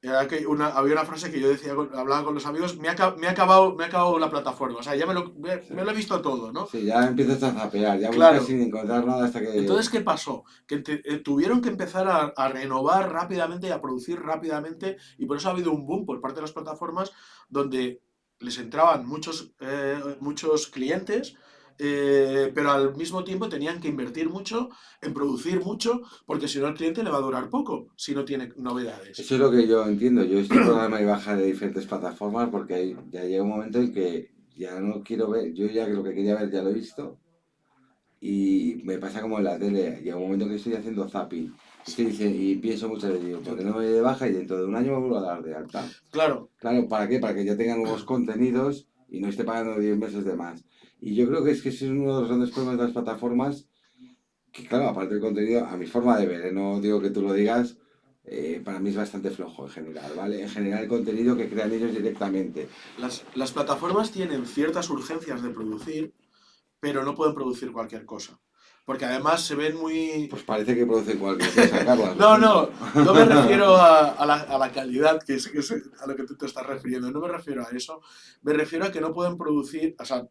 había una frase que yo decía, hablaba con los amigos, me ha acabado la plataforma, o sea, ya me lo he visto todo, ¿no? Sí, ya empiezas a zapear, ya buscas Claro. sin encontrar nada hasta que... Entonces, ¿qué pasó? Que tuvieron que empezar a renovar rápidamente y a producir rápidamente, y por eso ha habido un boom por parte de las plataformas donde les entraban muchos clientes, pero al mismo tiempo tenían que invertir mucho en producir mucho, porque si no el cliente le va a durar poco, si no tiene novedades. Eso es lo que yo entiendo. Yo estoy programa y baja de diferentes plataformas porque ya llega un momento en que ya no quiero ver, yo ya que lo que quería ver ya lo he visto y me pasa como en la tele, llega un momento que estoy haciendo zapping y pienso muchas veces, digo, ¿por qué no me doy de baja y dentro de un año me vuelvo a dar de alta? Claro, Claro, ¿para qué? Para que ya tenga nuevos contenidos y no esté pagando 10 meses de más. Y yo creo que ese es uno de los grandes problemas de las plataformas, que claro, aparte del contenido, a mi forma de ver, no digo que tú lo digas, para mí es bastante flojo en general, ¿vale? En general el contenido que crean ellos directamente. las plataformas tienen ciertas urgencias de producir, pero no pueden producir cualquier cosa. Porque además se ven muy... Pues parece que producen cualquier cosa, Carlos. No me refiero a la calidad, que es a lo que tú te estás refiriendo. No me refiero a eso. Me refiero a que no pueden producir... O sea,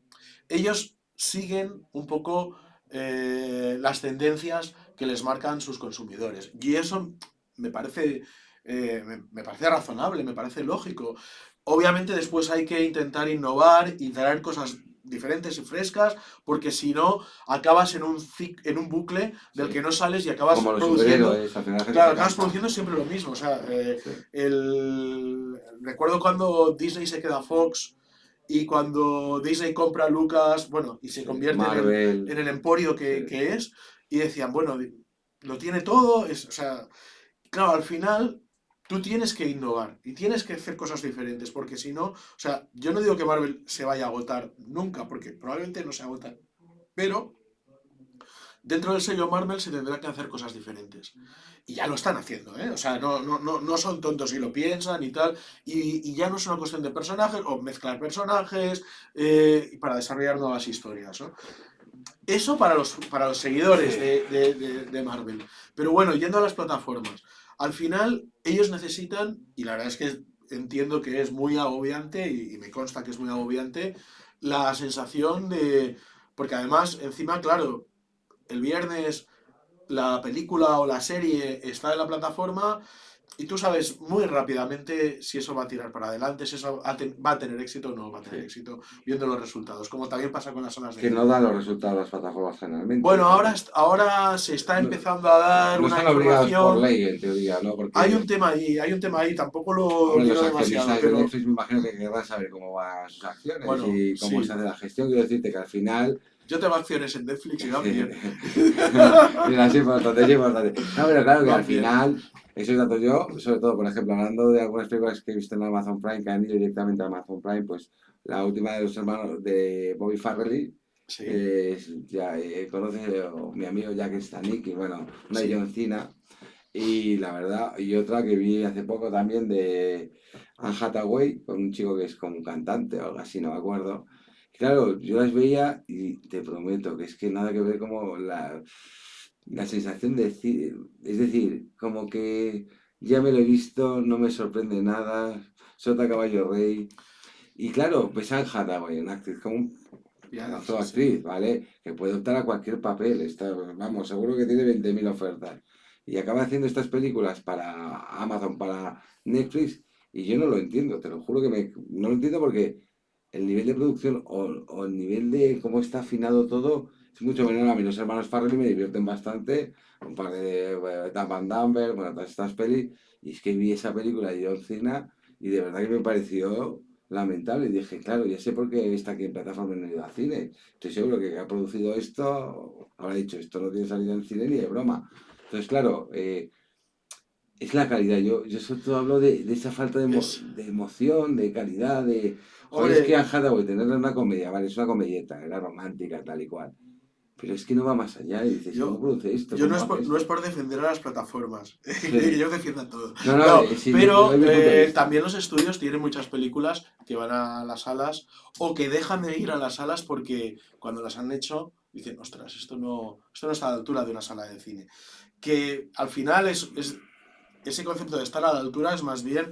ellos siguen un poco las tendencias que les marcan sus consumidores. Y eso me parece, me parece razonable, me parece lógico. Obviamente después hay que intentar innovar y traer cosas diferentes y frescas, porque si no acabas en un bucle del Sí. que no sales y acabas Como los produciendo. superhéroes, al final la gente Claro, se acabas cansa. produciendo siempre lo mismo. O sea, Sí. recuerdo cuando Disney se queda Fox y cuando Disney compra a Lucas, bueno, y se Sí. convierte Marvel. en el emporio Sí. que es, y decían, bueno, lo tiene todo, o sea, claro, al final tú tienes que innovar y tienes que hacer cosas diferentes, porque si no, o sea, yo no digo que Marvel se vaya a agotar nunca, porque probablemente no se agota, pero dentro del sello Marvel se tendrá que hacer cosas diferentes. Y ya lo están haciendo, ¿eh? O sea, no son tontos y lo piensan y tal. Y ya no es una cuestión de personajes o mezclar personajes para desarrollar nuevas historias, ¿no? Eso para los seguidores Sí. de Marvel. Pero bueno, yendo a las plataformas. Al final, ellos necesitan, y la verdad es que entiendo que es muy agobiante, y me consta que es muy agobiante, la sensación de... Porque además, encima, claro, el viernes la película o la serie está en la plataforma y tú sabes muy rápidamente si eso va a tirar para adelante, si eso va a tener éxito o no va a tener Sí. éxito, viendo los resultados, como también pasa con las salas de Que no cine. dan los resultados las plataformas generalmente. Bueno, ahora se está No, empezando a dar no una están obligados por información. ley, en teoría, ¿no? Porque, Hay un tema ahí, tampoco lo hombre, los digo demasiado, accionistas de pero Netflix me imagino que querrán saber cómo van sus acciones bueno, y cómo se sí. hace la gestión. Quiero decirte que al final... Yo tengo acciones en Netflix y van bien. Mira, es importante, es importante. No, pero claro que Van al bien. final, esos datos yo, sobre todo, por ejemplo, hablando de algunas películas que he visto en Amazon Prime, que han ido directamente a Amazon Prime, pues la última de los hermanos de Bobby Farrelly, Sí, ya conoce mi amigo Jack Stanek, y bueno, una sí, guioncina. Y la verdad, y otra que vi hace poco también de Anne Hathaway, con un chico que es como un cantante o algo así, no me acuerdo. Claro, yo las veía y te prometo que es que nada que ver como la sensación de decir, es decir, como que ya me lo he visto, no me sorprende nada, Sota Caballo Rey. Y claro, pues Anne Hathaway, una actriz como un Ya, pedazo sí, de sí. actriz, ¿vale? Que puede optar a cualquier papel, está, vamos, seguro que tiene 20.000 ofertas. Y acaba haciendo estas películas para Amazon, para Netflix, y yo no lo entiendo, te lo juro que no lo entiendo porque el nivel de producción o el nivel de cómo está afinado todo es mucho menor. A mí los hermanos Farrelly me divierten bastante, un par de Dan Van Damme, bueno, todas estas pelis, y es que vi esa película de John Cena y de verdad que me pareció lamentable. Y dije, claro, ya sé por qué está aquí en plataforma y no he ido al cine. Estoy seguro que ha producido esto habrá dicho, esto no tiene salida en cine ni de broma. Entonces, claro, es la calidad. Yo sobre todo hablo de esa falta Es, de emoción, de calidad, de... Joder, es que hombre, Anne Hathaway, tenerla en una comedia, vale, es una comedieta, era romántica, tal y cual. Pero es que no va más allá y dices, ¿cómo yo, produce esto? yo no ¿Cómo es hace por, no es esto? por defender a las plataformas, que Sí. ellos defiendan todo. No, no, No, sí, yo te pero doy mi punto de vista. también los estudios tienen muchas películas que van a las salas o que dejan de ir a las salas porque cuando las han hecho dicen, ostras, esto no está a la altura de una sala de cine. Que al final ese concepto de estar a la altura es más bien,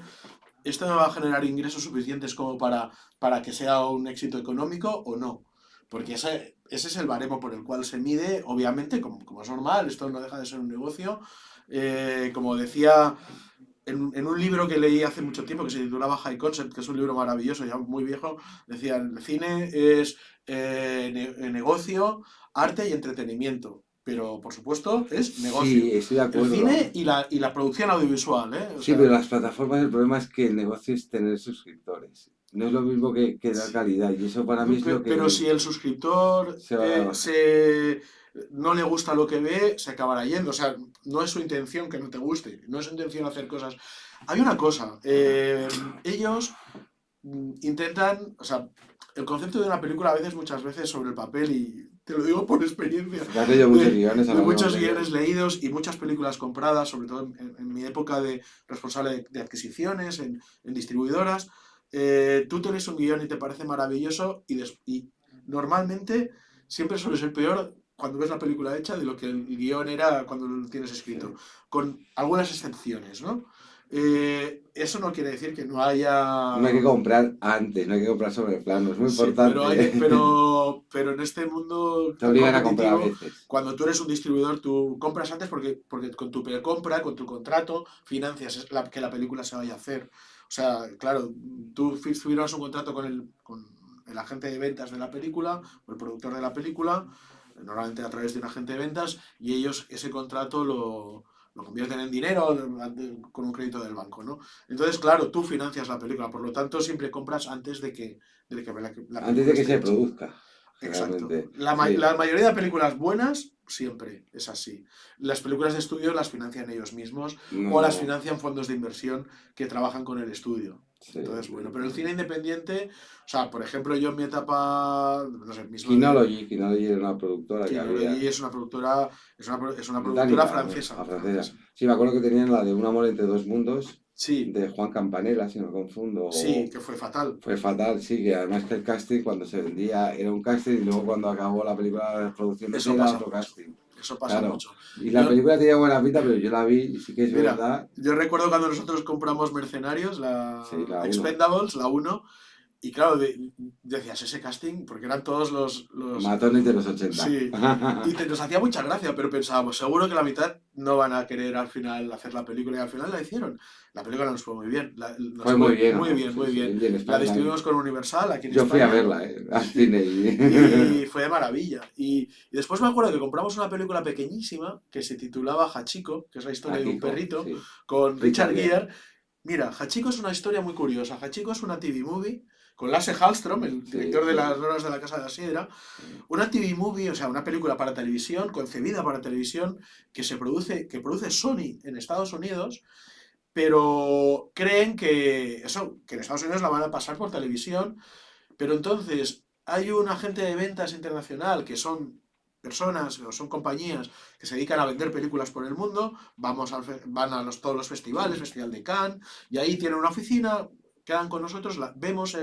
esto me va a generar ingresos suficientes como para que sea un éxito económico o no. Porque ese es el baremo por el cual se mide, obviamente, como es normal, esto no deja de ser un negocio. Como decía en un libro que leí hace mucho tiempo que se titulaba High Concept, que es un libro maravilloso, ya muy viejo, decía, el cine es negocio, arte y entretenimiento. Pero, por supuesto, es Sí, negocio. estoy de El acuerdo. cine y la producción audiovisual, ¿eh? O Sí, pero sea, las plataformas, el problema es que el negocio es tener suscriptores. No es lo mismo que dar sí. calidad. Y eso para mí es lo Pero que si el suscriptor se va a dar. no le gusta lo que ve, se acabará yendo. O sea, no es su intención que no te guste, no es su intención hacer cosas. Hay una cosa, ellos intentan, o sea, el concepto de una película a veces, muchas veces sobre el papel, y te lo digo por experiencia, Te has leído muchos guiones a de lo largo muchos de guiones ellos. leídos y muchas películas compradas, sobre todo en mi época de responsable de adquisiciones, en distribuidoras, tú tienes un guión y te parece maravilloso y normalmente siempre suele ser peor cuando ves la película hecha de lo que el guión era cuando lo tienes escrito, Sí. con algunas excepciones, ¿no? Eso no quiere decir que no No hay haya. que comprar antes, no hay que comprar sobre el plano. Es muy Sí, pero, hay que, importante. pero en este mundo Te tan obligan a comprar a competitivo, veces. cuando tú eres un distribuidor, tú compras antes porque con tu precompra, con tu contrato, financias que la película se vaya a hacer. O sea, claro, tú firmas un contrato con el agente de ventas de la película o el productor de la película, normalmente a través de un agente de ventas, y ellos ese contrato lo convierten en dinero con un crédito del banco, ¿no? Entonces, claro, tú financias la película, por lo tanto, siempre compras antes de que la Antes de película que esté se hecha. produzca, Exacto. generalmente. La Sí. mayoría de películas buenas siempre es así. Las películas de estudio las financian ellos mismos o las No. financian fondos de inversión que trabajan con el estudio. Sí, Entonces, bueno, sí, pero el no. cine independiente, o sea, por ejemplo, yo en mi etapa, no sé, mismo de Kinology era una productora que había. Kinology es una productora, es una productora Británica, ¿no? francesa, La francesa. francesa. Sí, me acuerdo que tenían la de Un amor entre dos mundos, Sí, de Juan Campanella, si no me confundo, sí, o que fue fatal. fue fatal, sí, que además que el casting cuando se vendía era un casting y luego cuando acabó la película produciéndose Eso era pasa otro mucho. casting. Eso pasa Claro. mucho. Y la Yo, película tenía buena pinta, pero yo la vi y sí que es Mira, verdad, yo recuerdo cuando nosotros compramos Mercenarios, sí, la la uno. Expendables, la uno, y claro, decías ese casting, porque eran todos los. Matones de los 80. Sí, y nos hacía mucha gracia, pero pensábamos, seguro que la mitad no van a querer al final hacer la película, y al final la hicieron. La película nos fue muy bien, nos Fue muy fue bien, ¿o muy no? bien, Sí, muy sí. bien. Y en La España distribuimos también. con Universal aquí en Yo fui a España, verla, al sí, cine. y fue de maravilla. Y después me acuerdo que compramos una película pequeñísima que se titulaba Hachiko, que es la historia de un Akiko, perrito, sí. con Richard Richard Gere. Gere. Mira, Hachiko es una historia muy curiosa. Hachiko es una TV movie con Lasse Hallström, el Sí, director de sí, Las sí. Loras de la Casa de la Sidra. Una TV movie, o sea, una película para televisión, concebida para televisión, que produce Sony en Estados Unidos, pero creen que en Estados Unidos la van a pasar por televisión, pero entonces hay un agente de ventas internacional que son personas o son compañías que se dedican a vender películas por el mundo, van a todos los festivales, Festival de Cannes, y ahí tienen una oficina, quedan con nosotros, vemos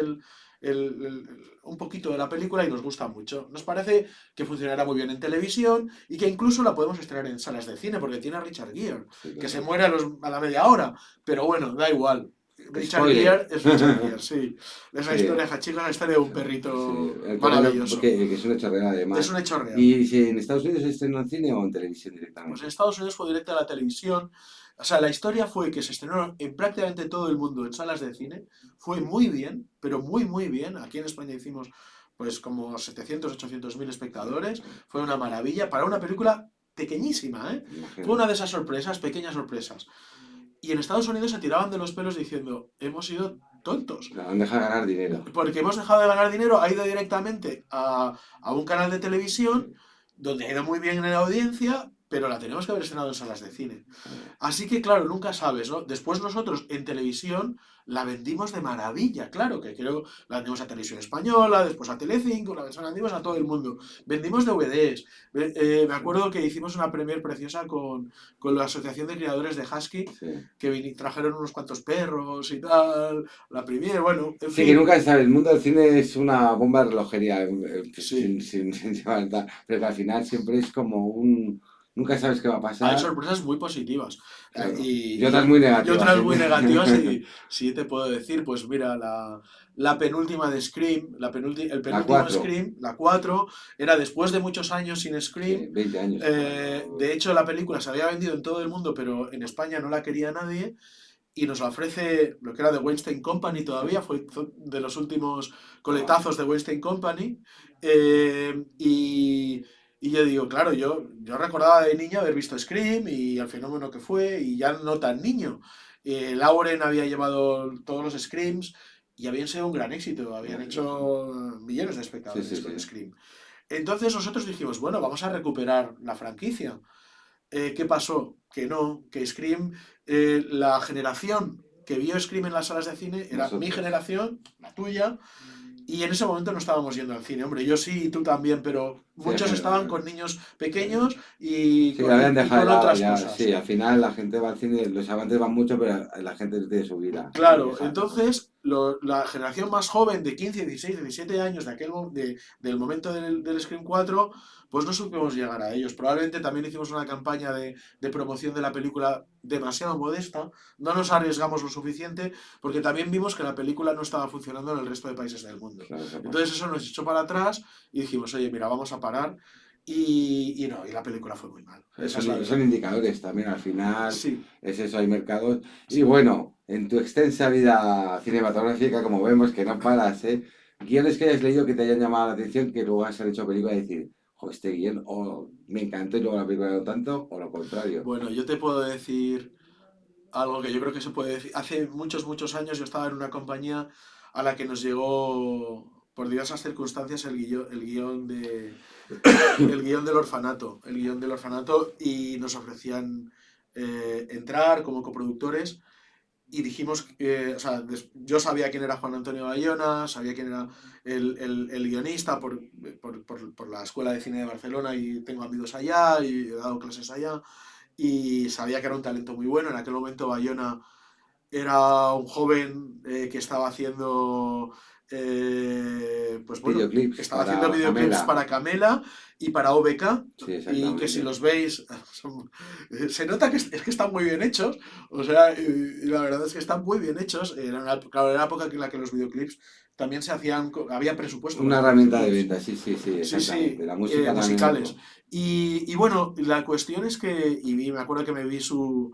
un poquito de la película y nos gusta mucho. Nos parece que funcionará muy bien en televisión y que incluso la podemos estrenar en salas de cine porque tiene a Richard Gere, Sí, que se claro. muere a la media hora, pero bueno, da igual. Richard Spoiler. Gere es Richard Gere, sí. Es la Sí, historia, Hachiko es la historia de un sí, perrito el perrito, maravilloso. que es un hecho real Es además. un hecho real. ¿Y si en Estados Unidos se estrenó en cine o en televisión Pues en directamente? Estados Unidos fue directa a la televisión. O sea, la historia fue que se estrenó en prácticamente todo el mundo en salas de cine. Fue muy bien, pero muy, muy bien. Aquí en España hicimos pues como 700, 800 mil espectadores. Fue una maravilla para una película pequeñísima, ¿eh? Me Fue imagino. una de esas sorpresas, pequeñas sorpresas. Y en Estados Unidos se tiraban de los pelos diciendo, hemos sido tontos. La han dejado ganar dinero. Porque hemos dejado de ganar dinero, ha ido directamente a un canal de televisión donde ha ido muy bien en la audiencia, pero la tenemos que haber estrenado en salas de cine. Claro. Así que, claro, nunca sabes, ¿no? Después nosotros en televisión la vendimos de maravilla, claro, que creo la vendimos a Televisión Española, después a Telecinco, la vendimos a todo el mundo. Vendimos DVDs. Me acuerdo que hicimos una premier preciosa con la Asociación de Criadores de Husky, Sí. que trajeron unos cuantos perros y tal, la premier, bueno, en Sí, que fin, nunca se sabe, el mundo del cine es una bomba de relojería, sí. sin llevar tal, pero que al final siempre es como un... Nunca sabes qué va a Hay pasar, sorpresas muy positivas claro. Y y, otras muy y negativas otras muy siempre. negativas. Y sí te puedo decir, pues mira, la penúltima de Scream, el La penúltimo 4, Scream, la 4 era después de muchos años sin sí, Scream. 20 años por ahí. De hecho, la película se había vendido en todo el mundo, pero en España no la quería nadie. Y nos la ofrece lo que era de Weinstein Company todavía, fue de los últimos Wow. coletazos de Weinstein Company. Y yo digo, claro, yo recordaba de niño haber visto Scream y el fenómeno que fue, y ya no tan niño. Lauren había llevado todos los Screams y habían sido un gran éxito, habían hecho millones de Sí, sí, espectadores con sí. Scream. Entonces nosotros dijimos, bueno, vamos a recuperar la franquicia. ¿Qué pasó? Que no, que Scream, la generación que vio Scream en las salas de cine era mi Nosotros. generación, la tuya, y en ese momento no estábamos yendo al cine. Hombre, yo sí y tú también, pero Sí, muchos estaban con niños sí. pequeños y Sí, que con, lo habían y dejado de con lado otras ya. cosas. Sí, al final la gente va al cine, los amantes van mucho, pero la gente tiene su vida y Claro, deja cosas. entonces la generación más joven de 15, 16, 17 años del momento del Scream 4, pues no supimos llegar a ellos. Probablemente también hicimos una campaña de promoción de la película demasiado modesta, no nos arriesgamos lo suficiente porque también vimos que la película no estaba funcionando en el resto de países del mundo. Claro, eso pasa. Entonces eso nos echó para atrás y dijimos, oye, mira, vamos a parar. Y no, y la película fue muy mal. Esa es la Son verdad. indicadores también, al final Sí, es eso, hay mercados. Y sí. bueno, en tu extensa vida cinematográfica, como vemos que no paras, ¿eh? Guiones que hayas leído que te hayan llamado la atención, que luego has hecho película y decir, jo, este guión o me encantó y luego la película no tanto, o lo contrario. Bueno, yo te puedo decir algo que yo creo que se puede decir. Hace muchos, muchos años yo estaba en una compañía a la que nos llegó por diversas circunstancias el guión del orfanato y nos ofrecían entrar como coproductores y dijimos, o sea, yo sabía quién era Juan Antonio Bayona, sabía quién era el guionista por la Escuela de Cine de Barcelona y tengo amigos allá y he dado clases allá y sabía que era un talento muy bueno. En aquel momento Bayona era un joven que estaba haciendo, pues bueno, Videoclips estaba haciendo para videoclips Camela. para Camela y para OBK. Sí, Y que si exactamente. los veis, se nota que, es que están muy bien hechos. O sea, y la verdad es que están muy bien hechos. Claro, era la época en la que los videoclips también se hacían, había presupuesto para Una hacer herramienta de videoclips. venta, sí, sí, sí, Sí, exactamente. sí, La música también musicales. otro. Y bueno, la cuestión es que, me acuerdo que me vi su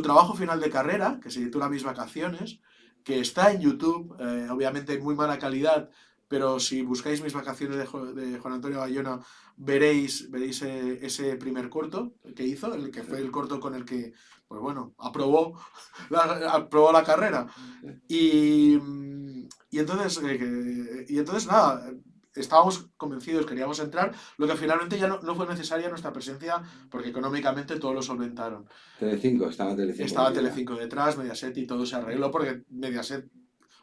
trabajo final de carrera, que se titula Mis Vacaciones, que está en YouTube, obviamente en muy mala calidad, pero si buscáis Mis Vacaciones de Juan Antonio Bayona, veréis ese primer corto que hizo, el que fue el corto con el que, pues bueno, aprobó la carrera. Y, y entonces nada, estábamos convencidos, queríamos entrar, lo que finalmente ya no fue necesaria nuestra presencia porque económicamente todo lo solventaron. Telecinco, estaba Telecinco Estaba metida. Telecinco detrás, Mediaset y todo se arregló porque Mediaset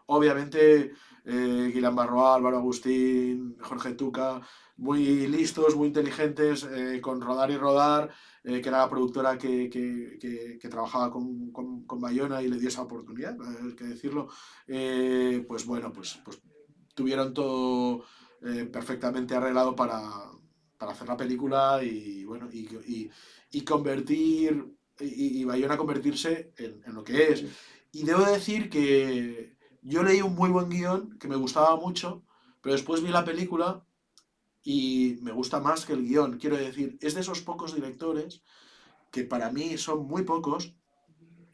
obviamente Guillain Barrois, Álvaro Agustín, Jorge Tuca, muy listos, muy inteligentes, con Rodar y Rodar, que era la productora que trabajaba con Bayona y le dio esa oportunidad, hay que decirlo. Pues bueno, pues tuvieron todo perfectamente arreglado para hacer la película y bueno, y convertir, y Bayona convertirse en lo que es. Y debo decir que yo leí un muy buen guión que me gustaba mucho, pero después vi la película y me gusta más que el guión. Quiero decir, es de esos pocos directores, que para mí son muy pocos,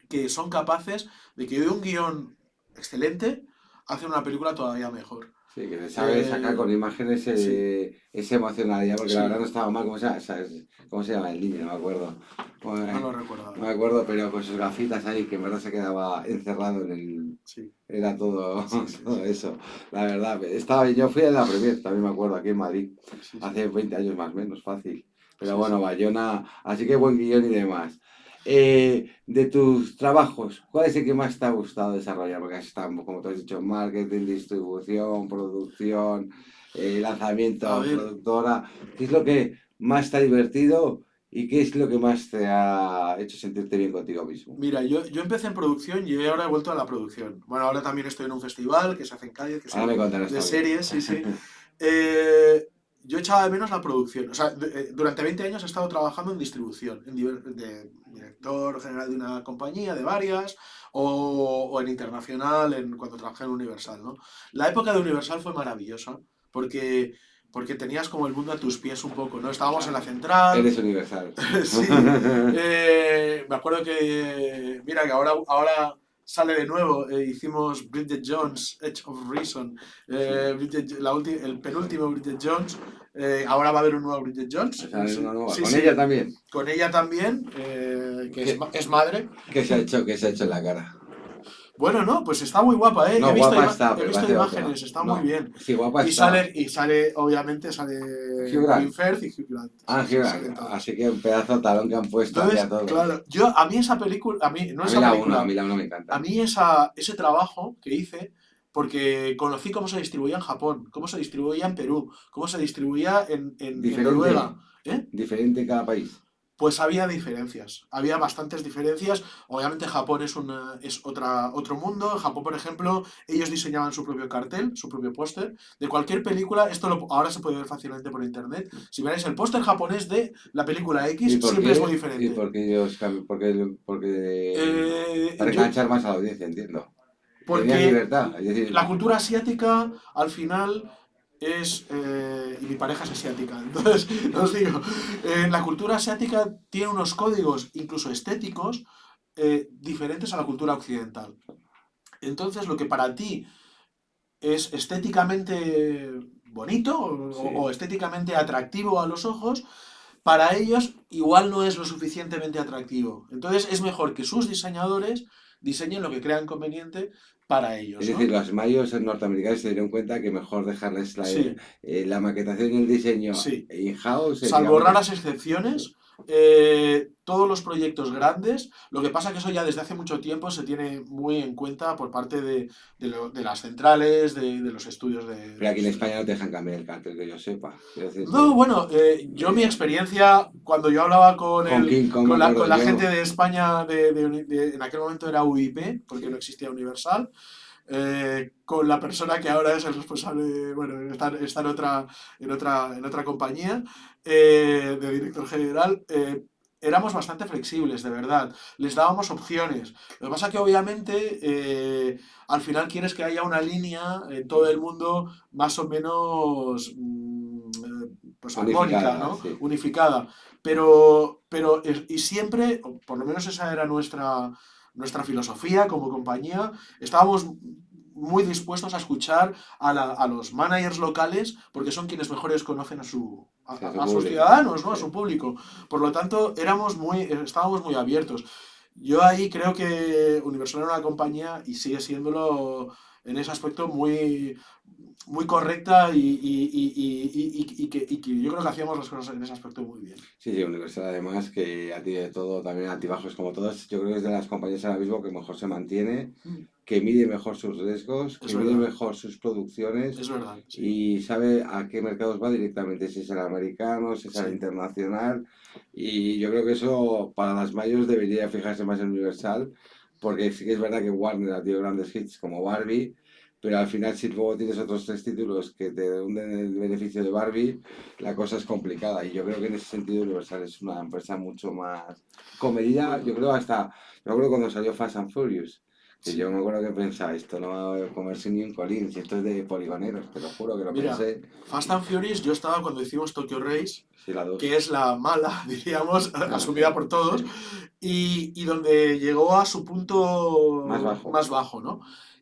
que son capaces de que de un guión excelente hacen una película todavía mejor. Sí, que se sabe sacar con imágenes Sí, esa emocionalidad, porque la verdad sí, no estaba mal, ¿cómo se llama el niño? No me acuerdo. no Bueno, lo recuerdo no me ahora. acuerdo, pero con sus gafitas ahí, que en verdad se quedaba encerrado en el... Sí, Era todo, sí, sí, todo sí, eso. La verdad, estaba bien. Yo fui a la premier, también me acuerdo, aquí en Madrid, sí, sí, hace 20 años más o menos, fácil. Pero sí, bueno, sí. Bayona, así que buen guión y demás. De tus trabajos, ¿cuál es el que más te ha gustado desarrollar? Porque has estado, como tú has dicho, marketing, distribución, producción, A lanzamiento, ver, productora. ¿Qué es lo que más te ha divertido y qué es lo que más te ha hecho sentirte bien contigo mismo? mira, yo empecé en producción y ahora he vuelto a la producción. Bueno, ahora también estoy en un festival que se hace en Cádiz, que es Ahora el me contarás de también. series, sí, sí. Yo echaba de menos la producción. O sea, durante 20 años he estado trabajando en distribución, de director general de una compañía, de varias, o en internacional, cuando trabajé en Universal, ¿no? La época de Universal fue maravillosa, porque, porque tenías como el mundo a tus pies un poco, ¿no? Estábamos en la Claro, central. eres universal. Sí, me acuerdo que, mira, que ahora sale de nuevo, hicimos Bridget Jones, Edge of Reason, Sí, el penúltimo Bridget Jones, ahora va a haber un nuevo Bridget Jones, sale una nueva. sí, Con ella sí, también. con ella también, que ¿Qué, es madre. qué se ha hecho? ¿Qué se ha hecho en la cara? Bueno, no, pues está muy guapa, ¿eh? No, guapa está, He pero visto parece otra. imágenes, está muy No, bien. sí, guapa está. Obviamente Hugh sale Colin Grant. Firth y Hugh Grant, Ah, sí, Hugh sí, Grant. salen todos. Así que un pedazo de talón que han puesto ahí a Entonces, todos. claro, a mí esa película, no A mí esa la uno, a película, mí la uno me a encanta. mí ese trabajo que hice, porque conocí cómo se distribuía en Japón, cómo se distribuía en Perú, cómo se distribuía en Diferente, Noruega, ¿eh? diferente en cada país. Pues había diferencias, había bastantes diferencias. Obviamente Japón es otro mundo. En Japón, por ejemplo, ellos diseñaban su propio cartel, su propio póster. De cualquier película, ahora se puede ver fácilmente por internet. Si miráis el póster japonés de la película ¿Y X, por siempre es muy qué? ¿Y diferente. por qué ellos cambian? Porque para Yo, enganchar más a la audiencia, entiendo. Tenían porque libertad, es decir, la cultura asiática, al final, y mi pareja es asiática, entonces os digo, la cultura asiática tiene unos códigos, incluso estéticos, diferentes a la cultura occidental. Entonces, lo que para ti es estéticamente bonito o sí. estéticamente atractivo a los ojos, para ellos igual no es lo suficientemente atractivo. Entonces, es mejor que sus diseñadores diseñen lo que crean conveniente para Es ellos, decir, ¿no? los mayos norteamericanos se dieron cuenta que mejor dejarles Sí, la maquetación y el diseño sí. in-house, Salvo digamos, raras excepciones, todos los proyectos grandes, lo que pasa que eso ya desde hace mucho tiempo se tiene muy en cuenta por parte de las centrales, de los estudios pero aquí en España no te dejan cambiar el cartel, que yo sepa. Quiero No, decirte, bueno, yo mi experiencia, cuando yo hablaba con King Kong me con acuerdo la gente yo, de España, en aquel momento era UIP, porque no sí, existía Universal, con la persona que ahora es el responsable, bueno, está en otra compañía, de director general, éramos bastante flexibles, de verdad. Les dábamos opciones. Lo que pasa que obviamente al final quieres que haya una línea en todo el mundo más o menos pues armónica, unificada, ¿no? sí. Unificada. Y siempre, o por lo menos esa era nuestra filosofía como compañía, estábamos muy dispuestos a escuchar a los managers locales porque son quienes mejores conocen Sí, a su a sus público, ciudadanos, ¿no? A sí. su público. Por lo tanto, estábamos muy abiertos. Yo ahí creo que Universal era una compañía y sigue siéndolo en ese aspecto muy, muy correcta y que yo creo que hacíamos las cosas en ese aspecto muy bien. Sí, sí, Universal además que tiene de todo, también altibajos como todos. Yo creo que es de las compañías ahora mismo que mejor se mantiene, Mm, que mide mejor sus riesgos, Es que mide verdad, mejor sus producciones es verdad, sí. y sabe a qué mercados va directamente, si es el americano, si es el Sí. internacional. Y yo creo que eso para las mayores debería fijarse más en Universal, porque sí que es verdad que Warner ha tenido grandes hits como Barbie, pero al final si luego tienes otros tres títulos que te hunden el beneficio de Barbie, la cosa es complicada. Y yo creo que en ese sentido Universal es una empresa mucho más comedida. Yo Bueno, creo hasta, me acuerdo cuando salió Fast and Furious. Que yo me sí. acuerdo que pensaba, esto no va a comerse ni un colín, si esto es de poligoneros, te lo juro que lo Mira, pensé. Fast and Furious, yo estaba cuando hicimos Tokyo Race, Sí, la que dos. es la mala, diríamos, Ah, asumida por todos, sí. y donde llegó a su Más punto bajo. más bajo, ¿no?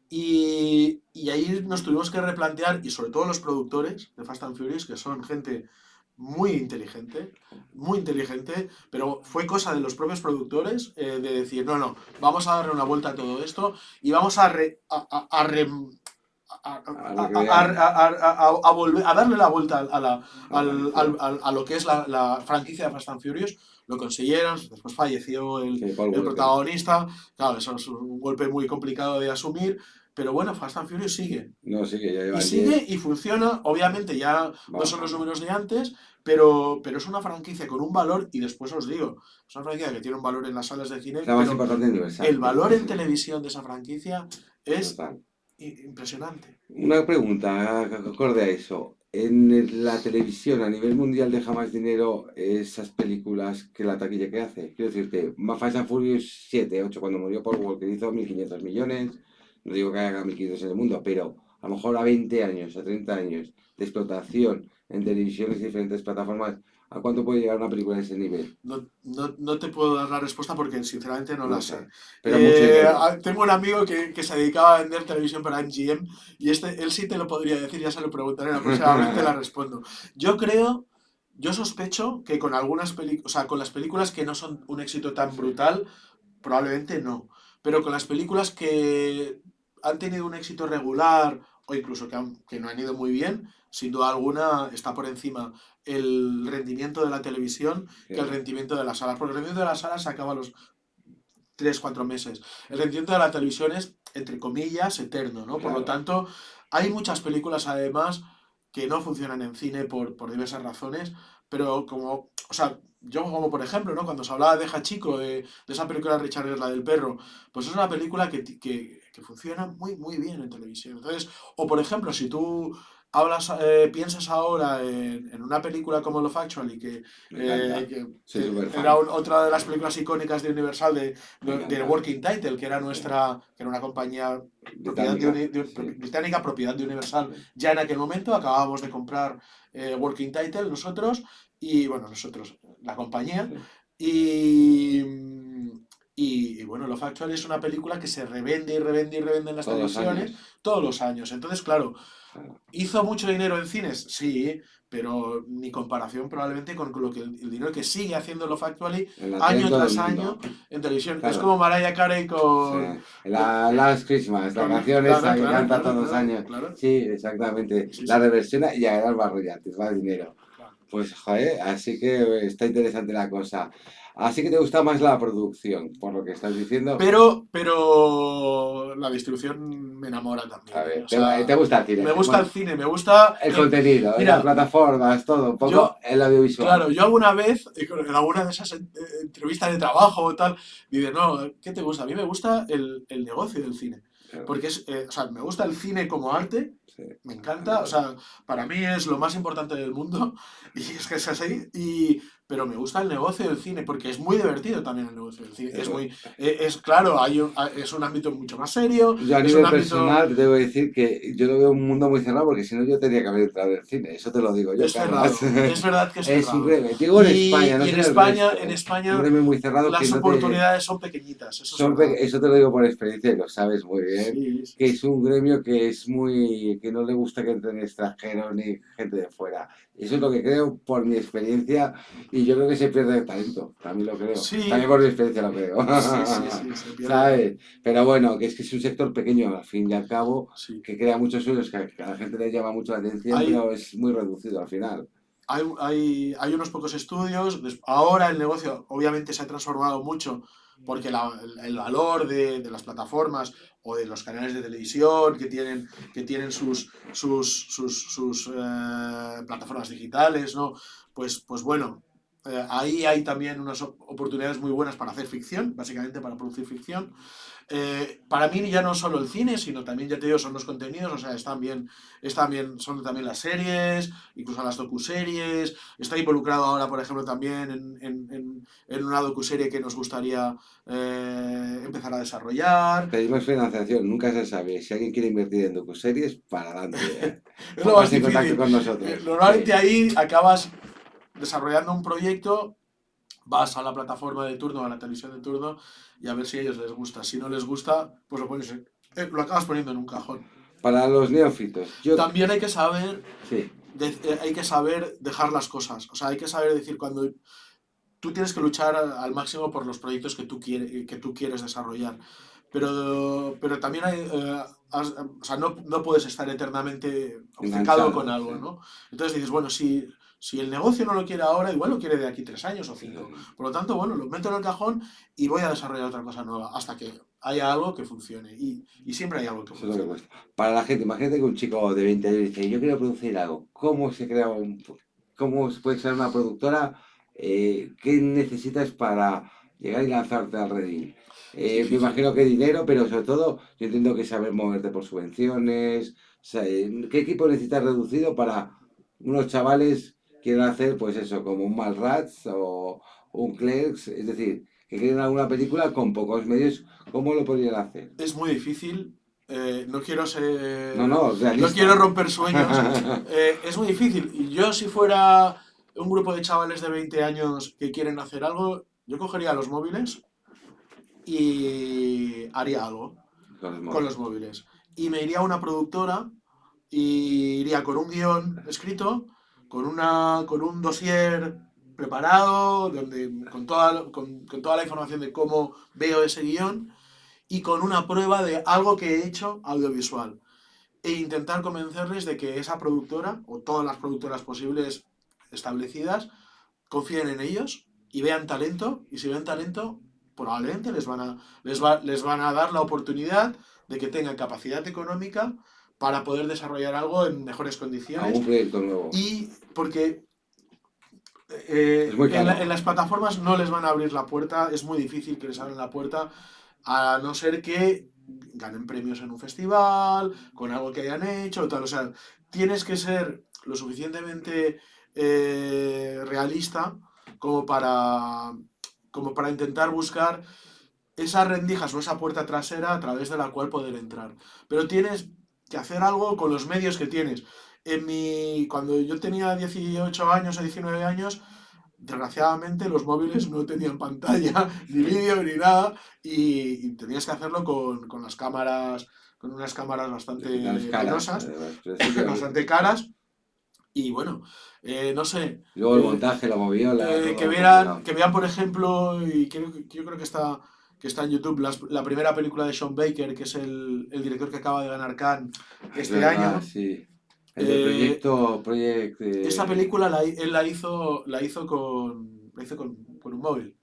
Y ahí nos tuvimos que replantear, y sobre todo los productores de Fast and Furious, que son gente muy inteligente, pero fue cosa de los propios productores de decir, no, no, vamos a darle una vuelta a todo esto y vamos A recrear. a darle la vuelta A la franquicia. a lo que es la franquicia de Fast and Furious. Lo consiguieron, después falleció Sí, Paul el Walker. protagonista. Claro, eso es un golpe muy complicado de asumir, pero bueno, Fast and Furious sigue. No, sí, que ya Y llevan sigue 10. y funciona, obviamente ya Va no son los bajando. números de antes, pero es una franquicia con un valor, y después os digo, es una franquicia que tiene un valor en las salas de cine, Es la más pero importante de el Universal, que es valor en impresionante. televisión de esa franquicia es Total. impresionante. Una pregunta acorde a eso. La televisión a nivel mundial deja más dinero esas películas que la taquilla que hace. Quiero decirte, Fast and Furious 7, 8, cuando murió Paul Walker hizo 1.500 millones. No digo que haga 1.500 en el mundo, pero a lo mejor a 20 años, a 30 años de explotación en televisiones y diferentes plataformas, ¿a cuánto puede llegar una película de ese nivel? No te puedo dar la respuesta porque sinceramente no No la lo sé. sé. Pero mucho dinero. Tengo un amigo que se dedicaba a vender televisión para MGM y él sí te lo podría decir, ya se lo preguntaré la próxima vez, te la respondo. Yo creo, yo sospecho que con algunas películas, o sea, con las películas que no son un éxito tan Sí, brutal, probablemente no. Pero con las películas que han tenido un éxito regular o incluso que no han ido muy bien, sin duda alguna está por encima el rendimiento de la televisión que el sí, rendimiento de las salas. Porque el rendimiento de las salas se acaba a los 3 4 meses. El rendimiento de la televisión es, entre comillas, eterno, ¿no? Por lo claro. tanto, hay muchas películas además que no funcionan en cine por diversas razones, pero como, o sea, yo como por ejemplo, ¿no? Cuando se hablaba de Hachiko, de esa película de Richard Gere, la del perro, pues es una película que funciona muy, muy bien en televisión. Entonces, o por ejemplo, si tú piensas ahora en una película como Love Actually, Me encanta. Soy súper era fan. otra de las películas icónicas de Universal Me de encanta. Working Title, que era Sí. que era una compañía Británica. Sí, británica, propiedad de Universal, sí, ya en aquel momento acabábamos de comprar Working Title nosotros, y bueno, nosotros, la compañía, sí. y, y bueno, Love Actually es una película que se revende y revende y revende en las Todos los televisiones años. todos los años. Entonces, claro, Claro. ¿hizo mucho dinero en cines? Sí, pero ni comparación probablemente con lo que el dinero que sigue haciendo Love Actually En la tele en año todo el tras año mundo. en televisión. Es Claro. como Mariah Carey Sí. con, La Last Christmas, la canción claro, esa que claro, canta claro, todos los claro, años. claro. Sí, exactamente. Sí, La sí, reversiona y a ganar más royalties, más dinero. claro. Pues, joder, así que está interesante la cosa. Así que te gusta más la producción, por lo que estás diciendo. Pero la distribución me enamora A también, ¿eh? ver, O te sea, gusta el me cine. gusta el Bueno, cine, me gusta... el contenido, las Mira, plataformas, todo, un poco yo, el audiovisual. claro, yo alguna vez, en alguna de esas entrevistas de trabajo o tal, dice, no, ¿qué te gusta? A mí me gusta el negocio del cine. Claro, Porque o sea, me gusta el cine como arte, sí, me a mí encanta, o también. sea, para mí es lo más importante del mundo, y es que es así, pero me gusta el negocio del cine, porque es muy divertido también el negocio del cine. Eso. Es claro, es un ámbito mucho más serio, Yo a es un nivel ámbito, personal te debo decir que yo lo veo un mundo muy cerrado porque si no yo tendría que haber entrado en el cine, eso te lo digo yo, es Carlos. cerrado, es verdad que es Es un cerrado. gremio, digo en España, no Y sé en el resto, En un España gremio muy cerrado que las no te... oportunidades son pequeñitas, eso es verdad. Eso te lo digo por experiencia y lo sabes muy bien, Sí, sí, que sí. es un gremio que es muy... que no le gusta que entren extranjeros ni gente de fuera. Eso es lo que creo por mi experiencia y Y yo creo que se pierde el talento, también lo creo. Sí. También por mi experiencia lo creo. Sí, se pierde. ¿Sabes? Pero bueno, que es un sector pequeño, al fin y al cabo, Sí. que crea muchos sueños, que a la gente le llama mucho la atención, Hay- pero es muy reducido al final. Hay unos pocos estudios. Ahora el negocio obviamente se ha transformado mucho porque el valor de las plataformas o de los canales de televisión que tienen sus plataformas digitales, ¿no? Pues bueno, ahí hay también unas oportunidades muy buenas para hacer ficción, básicamente para producir ficción. Para mí ya no solo el cine, sino también, ya te digo, son los contenidos, o sea, son también las series, incluso las docuseries. Estoy involucrado ahora, por ejemplo, también en una docuserie que nos gustaría empezar a desarrollar. Pedimos financiación, nunca se sabe. Si alguien quiere invertir en docuseries, para adelante. Es lo más Póngase en contacto difícil. con nosotros. Normalmente ahí acabas desarrollando un proyecto, vas a la plataforma de turno, a la televisión de turno, y a ver si a ellos les gusta. Si no les gusta, pues lo acabas poniendo en un cajón. Para los neófitos, También hay que saber, sí, dejar las cosas. O sea, hay que saber decir cuando tú tienes que luchar al máximo por los proyectos que tú quieres desarrollar. Pero también o sea, no puedes estar eternamente obcecado enganchado, con algo, sí. ¿no? Entonces dices, bueno, si el negocio no lo quiere ahora, igual lo quiere de aquí 3 años o 5. Por lo tanto, bueno, lo meto en el cajón y voy a desarrollar otra cosa nueva hasta que haya algo que funcione. Y siempre hay algo que Eso es lo que funcione. cuesta. Para la gente, imagínate que un chico de 20 años dice, yo quiero producir algo. ¿Cómo se puede ser una productora? ¿Qué necesitas para llegar y lanzarte al redil? Es Me difícil. imagino que dinero, pero sobre todo yo entiendo que saber moverte por subvenciones. O sea, ¿qué equipo necesitas reducido para unos chavales quieran hacer, pues eso, como un Mallrats o un Clerks? Es decir, que quieren alguna película con pocos medios, ¿cómo lo podrían hacer? Es muy difícil. No quiero No, ser. no, No quiero realista. romper sueños. Es muy difícil. Y yo, si fuera un grupo de chavales de 20 años que quieren hacer algo, yo cogería los móviles y haría algo Con los con móviles. los móviles. Y me iría a una productora y iría con un guión escrito, con un dossier preparado, con toda la información de cómo veo ese guión y con una prueba de algo que he hecho audiovisual. E intentar convencerles de que esa productora, o todas las productoras posibles establecidas, confíen en ellos y vean talento. Y si ven talento, probablemente les van a dar la oportunidad de que tengan capacidad económica para poder desarrollar algo en mejores condiciones. Algún proyecto nuevo. Y porque Es muy en caro. las plataformas no les van a abrir la puerta, es muy difícil que les abran la puerta, a no ser que ganen premios en un festival, con algo que hayan hecho, tal. O sea, tienes que ser lo suficientemente realista como para, como para intentar buscar esas rendijas o esa puerta trasera a través de la cual poder entrar. Pero tienes que hacer algo con los medios que tienes. Cuando yo tenía 18 años o 19 años, desgraciadamente los móviles no tenían pantalla, ni vídeo, ni nada, y tenías que hacerlo con las cámaras, con unas cámaras bastante Las caras, penosas, además, pero sí que- bastante caras, y bueno, no sé, Luego el montaje, la moviola, que todo vean, complicado. que vean, por ejemplo, y yo creo que está en YouTube, la primera película de Sean Baker, que es el director que acaba de ganar Cannes Es este verdad, año. sí. El del Eh, proyecto, Esta película él la hizo con un móvil.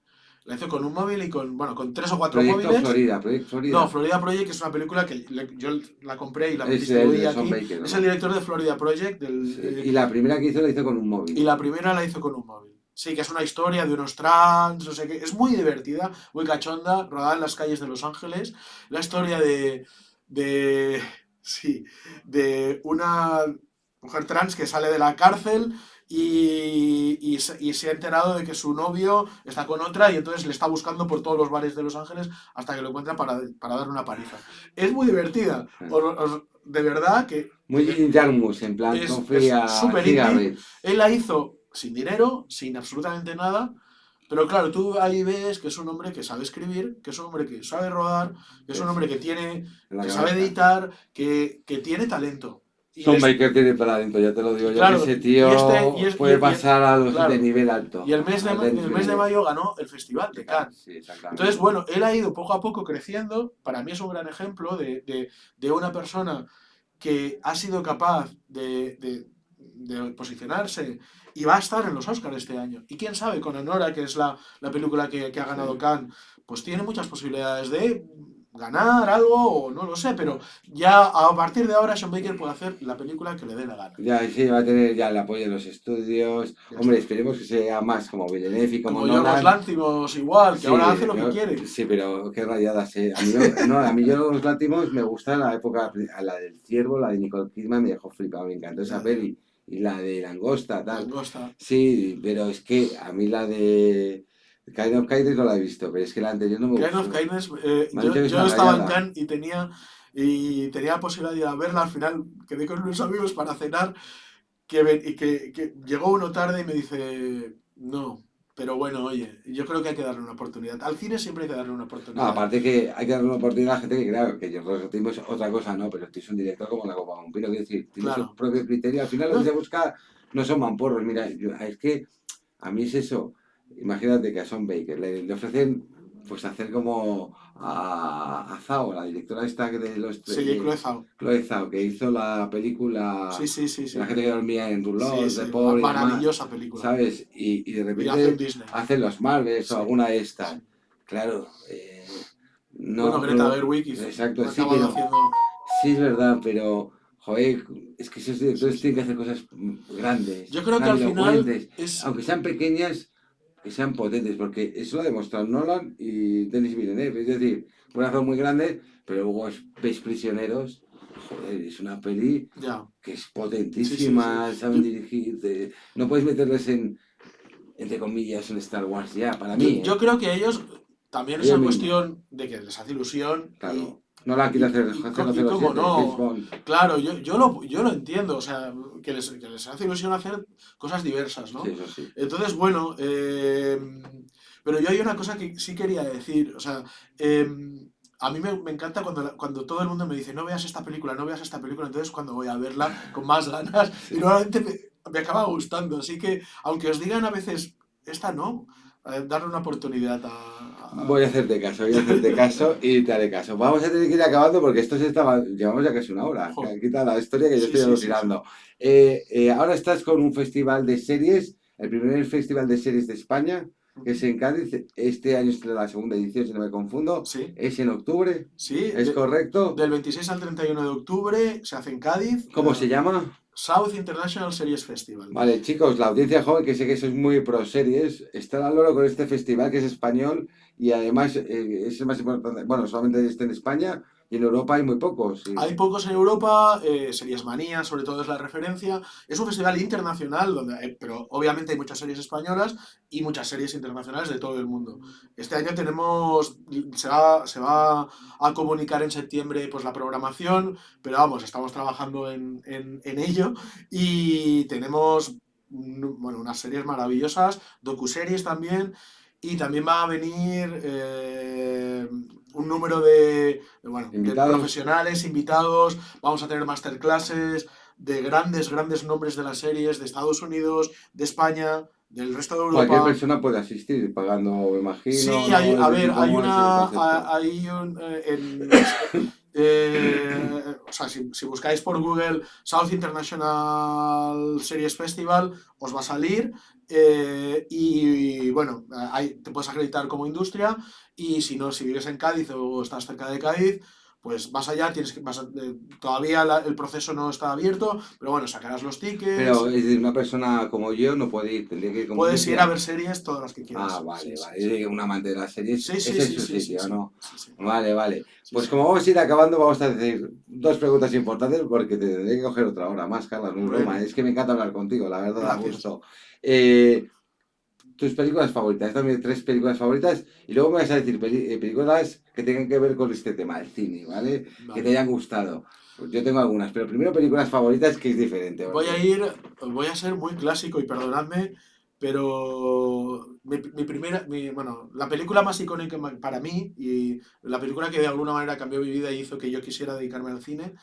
La hizo con un móvil y bueno, con 3 o 4 Proyecto móviles. Florida, Proyecto No, Florida. Florida Project es una película que yo la compré y la Es el distribuí de Sean aquí. Baker, Es el ¿no? director de Florida Project. Sí. Y la primera que hizo la hizo con un Y móvil. la primera la hizo con un móvil. Sí, que es una historia de unos trans, no sé qué. Es muy divertida, muy cachonda, rodada en las calles de Los Ángeles. La historia de, sí, de una mujer trans que sale de la cárcel y se ha enterado de que su novio está con otra y entonces le está buscando por todos los bares de Los Ángeles hasta que lo encuentra para darle una paliza. Es muy divertida. De verdad que Muy Jim Jarmusch, en plan, es confía súper indie. cigarette. Él la hizo sin dinero, sin absolutamente nada, pero claro, tú ahí ves que es un hombre que sabe escribir, que es un hombre que sabe rodar, que es un hombre que sabe cabeza. editar, que tiene talento. y Son les- Baker tiene para adentro, ya te lo digo yo, Claro, que ese tío puede pasar a los claro, de nivel alto. y el mes a Denis el mes de Villeneuve. mayo ganó el Festival de Cannes. Sí, exactamente. Entonces, bueno, él ha ido poco a poco creciendo. Para mí es un gran ejemplo de una persona que ha sido capaz de posicionarse y va a estar en los Oscars este año. Y quién sabe, con Anora, que es la película que ha ganado Sí. Cannes, pues tiene muchas posibilidades de ganar algo o no lo sé, pero ya a partir de ahora Sean Baker puede hacer la película que le dé la gana. Ya, sí, va a tener ya el apoyo de los estudios. Ya Hombre, está. esperemos que sea más como Villeneuve y como Como Yorgos Nolan. Lanthimos igual, que Sí, ahora hace lo que quiere. sí, pero qué rayadas, eh. A mí Yorgos Lanthimos me gusta la época, la del Ciervo, la de Nicole Kidman, me dejó flipado, me encantó esa Ya, peli. Y la de Langosta, tal. Langosta. Sí, pero es que a mí la de Kind of Kindness no la he visto, pero es que la anterior no me Kind of gustó. Kindness, Me han dicho que es yo una estaba en rayada. Cannes y tenía la posibilidad de ir a verla. Al final quedé con unos amigos para cenar que llegó uno tarde y me dice, no, pero bueno, oye, yo creo que hay que darle una oportunidad. Al cine siempre hay que darle una No, oportunidad. aparte que hay que darle una oportunidad a la gente que crea que Yorgos Lanthimos es otra cosa, ¿no? Pero tú es un director como la Copa de un Pino, quiero decir, tiene su Claro. propio criterio. Al final lo que No, se busca no son mamporros, mira, es que a mí es eso. Imagínate que a Sean Baker le ofrecen pues hacer como a Zhao, la directora esta de los sí, Chloe Zhao. Chloe Zhao, que hizo la película Sí, sí, sí, de la sí. gente que dormía en Sí, Roulotte, de sí, pobre y demás, maravillosa película. ¿sabes? Y de Y hace un repente Disney. hacen los Marvels Sí, o alguna de estas. sí. Claro, Bueno, no, no Greta lo. Gerwig Exacto, ha sí, acabado pero haciendo... sí es verdad, pero joder, es que esos Sí, directores sí. tienen que hacer cosas grandes, Yo creo que al final grandilocuentes, es... aunque sean pequeñas, que sean potentes, porque eso lo ha demostrado Nolan y Denis Villeneuve, es decir, pueden hacer muy grandes, pero luego veis Prisioneros, joder, es una peli Ya. que es Sí, sí, sí. potentísima, saben dirigir, no podéis meterles entre comillas, un Star Wars ya, para Yo, mí, yo creo que ellos también es ellos una mismos, cuestión de que les hace ilusión claro. Nolan quiere hacer y cómo 007, James no. Bond, Claro, yo lo entiendo, o sea, que les hace ilusión hacer cosas diversas, sí, ¿no? eso sí. Entonces, bueno, pero yo hay una cosa que sí quería decir, o sea, a mí me encanta cuando todo el mundo me dice, no veas esta película, no veas esta película, entonces cuando voy a verla con más ganas, y Sí. normalmente me acaba gustando, así que aunque os digan a veces, esta no, darle una oportunidad Voy a hacerte caso, voy a hacerte caso y te haré caso. Vamos a tener que ir acabando porque esto se estaba, llevamos ya casi una hora. Jo, Quita la historia que yo sí, estoy sí, sí, sí. alucinando. Ahora estás con un festival de series, el primer festival de series de España, que es en Cádiz. Este año es la segunda edición, si no me confundo. Sí, Es en octubre, sí, ¿es correcto? del 26 al 31 de octubre se hace en Cádiz, ¿Cómo se llama? South International Series Festival. Vale, chicos, la audiencia joven, que sé que sois muy pro series, está al loro con este festival que es español y además es el más importante. Bueno, solamente está en España y en Europa hay muy pocos. Hay pocos en Europa, Series Manía sobre todo es la referencia. Es un festival internacional, pero obviamente hay muchas series españolas y muchas series internacionales de todo el mundo. Este año se va a comunicar en septiembre pues, la programación, pero vamos, estamos trabajando en ello y tenemos bueno, unas series maravillosas, docuseries también, y también va a venir un número de Invitados. profesionales, invitados, vamos a tener masterclasses de grandes, grandes nombres de las series de Estados Unidos, de España, del resto de Cualquier Europa. persona puede asistir pagando, me Sí, imagino, ¿no? Es a decir, ver, hay ¿cómo es el una. concepto? Hay un. O sea, si buscáis por Google South International Series Festival, os va a salir. Y bueno, ahí te puedes acreditar como industria. Y si no, si vives en Cádiz o estás cerca de Cádiz, pues vas allá, todavía el proceso no está abierto, pero bueno, sacarás los Pero tickets. es decir, una persona como yo no puede ir, tendría que ir como Puedes ir a industria. ver series todas las que Ah, quieras. vale, Sí, sí, vale. sí. Yo digo, un amante de las series, Sí, sí, ese es sí, su sí, sí, sitio, sí, ¿no? sí, sí, Vale, vale. sí, Pues sí. como vamos a ir acabando, vamos a decir dos preguntas importantes porque te tendré que coger otra hora más, Carlos, no es broma. Bueno, Es que me encanta hablar contigo, la verdad da gracias. gusto. Tus películas favoritas, también tres películas favoritas, y luego me vas a decir películas que tengan que ver con este tema, el cine, ¿vale? Que te Vale. hayan gustado. Pues yo tengo algunas, pero primero películas favoritas que es diferente, porque Voy a ser muy clásico y perdonadme, pero bueno, la película más icónica para mí y la película que de alguna manera cambió mi vida y hizo que yo quisiera dedicarme al cine,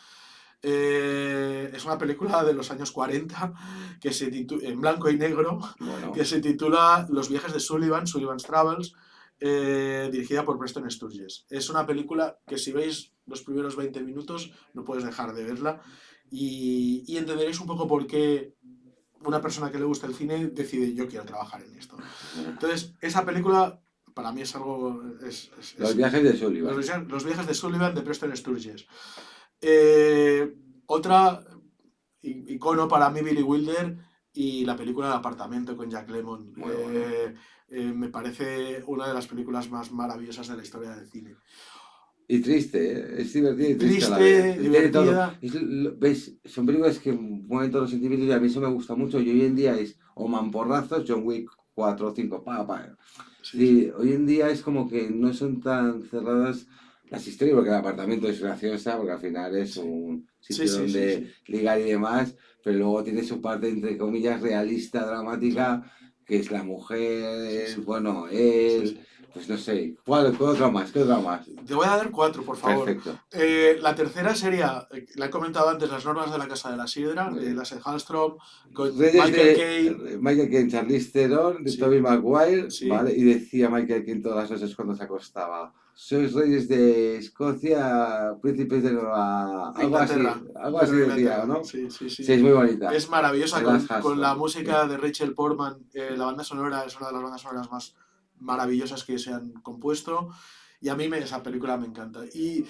es una película de los años 40 que en blanco y negro, Bueno, que se titula Los viajes de Sullivan, Sullivan's Travels, dirigida por Preston Sturges. Es una película que si veis los primeros 20 minutos no puedes dejar de verla y entenderéis un poco por qué una persona que le gusta el cine decide yo quiero trabajar en esto. Entonces, esa película para mí es algo... Los viajes de Sullivan. Los viajes de Sullivan de Preston Sturges. Otra icono para mí, Billy Wilder, y la película El apartamento con Jack Lemmon. Muy bueno. Me parece una de las películas más maravillosas de la historia del cine. Y triste, ¿eh? Es divertida y triste a la Triste, vez. Tiene todo. divertida. ¿Ves? Son películas que mueven todos los sentimientos y a mí eso me gusta mucho. Y hoy en día es o mamporrazos, John Wick 4 o 5, pa. Sí, Y hoy en día es como que no son tan cerradas las historias, porque el apartamento es graciosa, porque al final es Sí. un Sí, sitio sí, donde ligar y demás, pero luego tiene su parte, entre comillas, realista, dramática, que es la mujer, Sí, sí. bueno, Sí, él, sí. pues no sé, ¿cuál otra más? ¿Qué otra más? Te voy a dar 4, por favor. Perfecto. La tercera sería, la he comentado antes, Las normas de la Casa de la Sidra, Muy de bien. Lasse Hallström, con Reyes Michael de Caine. Michael Caine, Charlize Theron, de Sí, Tobey Maguire, sí. ¿vale? Y decía Michael Caine todas las noches cuando se acostaba: sois reyes de Escocia, príncipes de Nueva... De Inglaterra. Algo Pero así de decía, Inglaterra. ¿no? Sí, sí, Sí, sí. es muy bonita. Es maravillosa De con, Last con la Hudson, música de Rachel Portman. La banda sonora es una de las bandas sonoras más maravillosas que se han compuesto. Y a mí esa película me encanta. Y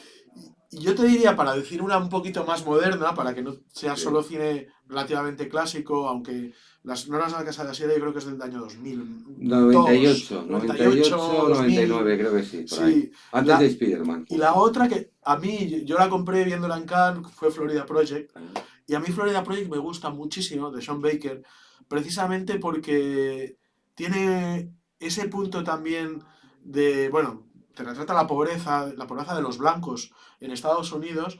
yo te diría, para decir una un poquito más moderna, para que no sea Sí. solo cine relativamente clásico, aunque Las normas de la Casa de la Sidra yo creo que es del año 2000. 98, 98, 99 creo que sí, por ahí. Sí. Antes de Spider-Man. Y la otra que a mí, yo la compré viéndola en Cannes, fue Florida Project. Y a mí Florida Project me gusta muchísimo, de Sean Baker, precisamente porque tiene ese punto también de, bueno, te retrata la pobreza de los blancos en Estados Unidos,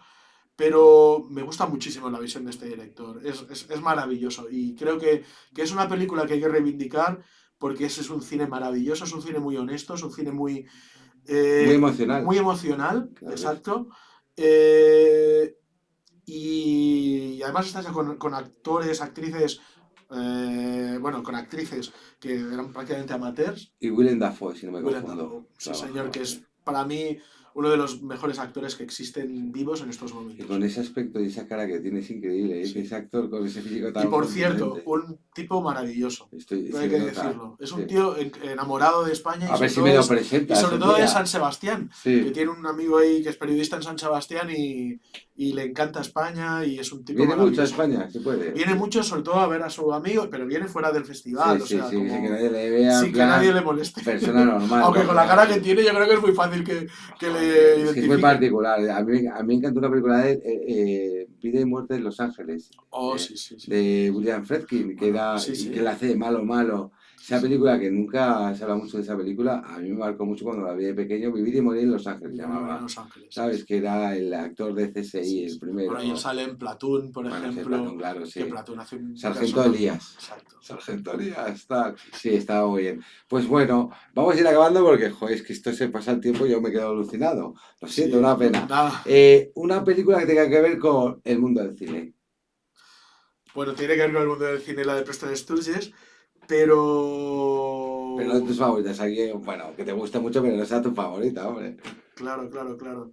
pero me gusta muchísimo la visión de este director. Es maravilloso y creo que es una película que hay que reivindicar porque ese es un cine maravilloso, es un cine muy honesto, es un cine muy, Muy emocional. muy emocional, Claro. exacto. Y además está hecha con actores, actrices, bueno, con actrices que eran prácticamente amateurs. Y Willem Dafoe, si no me Willem confundo. Dafoe, sí Trabaja, señor, que vale. es para mí uno de los mejores actores que existen vivos en estos Y momentos. con ese aspecto y esa cara que tiene es increíble, ¿eh? Sí. Que ese actor con ese físico tan Y por cierto, contundente. un tipo maravilloso. Estoy, No se hay que me nota, decirlo. Es un sí. tío enamorado de España y A ver sobre si todo me lo es- presentas y sobre un todo de día. San Sebastián, Sí. que tiene un amigo ahí que es periodista en San Sebastián y le encanta España y es un tipo Viene mucho a maravilloso. España, si puede. Viene mucho, sobre todo a ver a su amigo, pero viene fuera del festival, Sí, o sí, sea, sí, como sí, que nadie le vea, en sin que plan, nadie le moleste. persona normal. Aunque ¿no? con la cara que tiene, yo creo que es muy fácil que Joder, le es que es muy identifiquen. particular. A mí me encanta una película de él, Vida y Muerte en Los Ángeles, Oh, sí, sí, sí. de William Friedkin, que Bueno, era, sí, y sí. que la hace de malo. Sí, Esa sí. película que nunca se habla mucho de esa película, a mí me marcó mucho cuando la vi de pequeño. Vivir y morir en Los Ángeles se Vive en llamaba. Los Ángeles. ¿Sabes? Que era el actor de CSI, Sí, el sí. primero. Bueno, y él sale en Platoon, por Bueno, sí, ejemplo, Platón, claro, que sí. Platoon hace un Sargento personaje. Elías. Exacto. Sargento Elías, tal. Sí, estaba muy bien. Pues bueno, vamos a ir acabando porque, joder, es que esto se pasa el tiempo y yo me quedo alucinado. Lo siento, Sí, una pena. nada. Una película que tenga que ver con el mundo del cine. Bueno, tiene que ver con el mundo del cine, la de Preston Sturges, Pero no de tus pero... favoritas. Alguien, bueno, que te guste mucho, pero no sea tu favorita, hombre. Claro, claro, claro.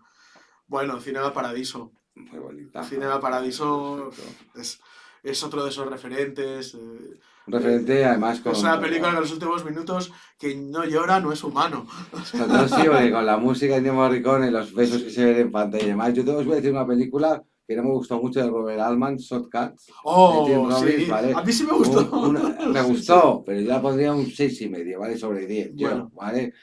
Bueno, Cinema Paradiso. Muy bonita. Cinema Paradiso Perfecto. es otro de esos referentes. Un referente, además, con... Es una película que en los últimos minutos que no llora no es humano. Sobre todo sí, porque con la música de Ennio Morricone, los besos que se ven en pantalla y demás. Yo te os voy a decir una película que no me gustó mucho de Robert Altman, Shotcuts, de Tim Oh, Robbins, sí. ¿vale? A mí sí me gustó. Me Sí, gustó, pero yo la pondría un 6,5, ¿vale? Sobre 10, yo, Bueno. ¿vale?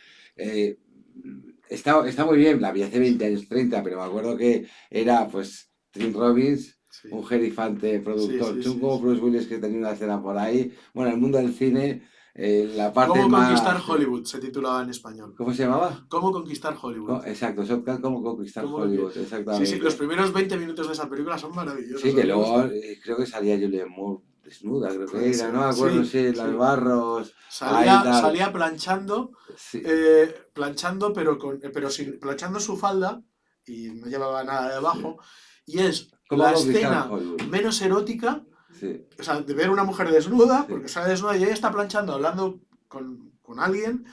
Está muy bien, la vi hace 20 años, 30, pero me acuerdo que era, pues, Tim Robbins, Sí. un gerifante productor Sí, sí, chungo, sí. Bruce Willis que tenía una escena por ahí. Bueno, el mundo del cine, la parte ¿Cómo más... conquistar Hollywood? Se titulaba en español. ¿Cómo se llamaba? ¿Cómo conquistar Hollywood? Exacto, Shotcut, cómo conquistar ¿Cómo Hollywood, Sí, exactamente. sí, los primeros 20 minutos de esa película son maravillosos. Sí, a que mí me luego gustan. creo que salía Julianne Moore desnuda, creo que Puede era, ser. no me acuerdo Sí, si en los sí. barros, ahí tal. Salía planchando, Sí, pero planchando su falda y no llevaba nada debajo. Y es ¿Cómo la conquistar escena Hollywood? menos erótica, Sí, o sea, de ver una mujer desnuda, sí. porque sale desnuda y ella está planchando, hablando con alguien,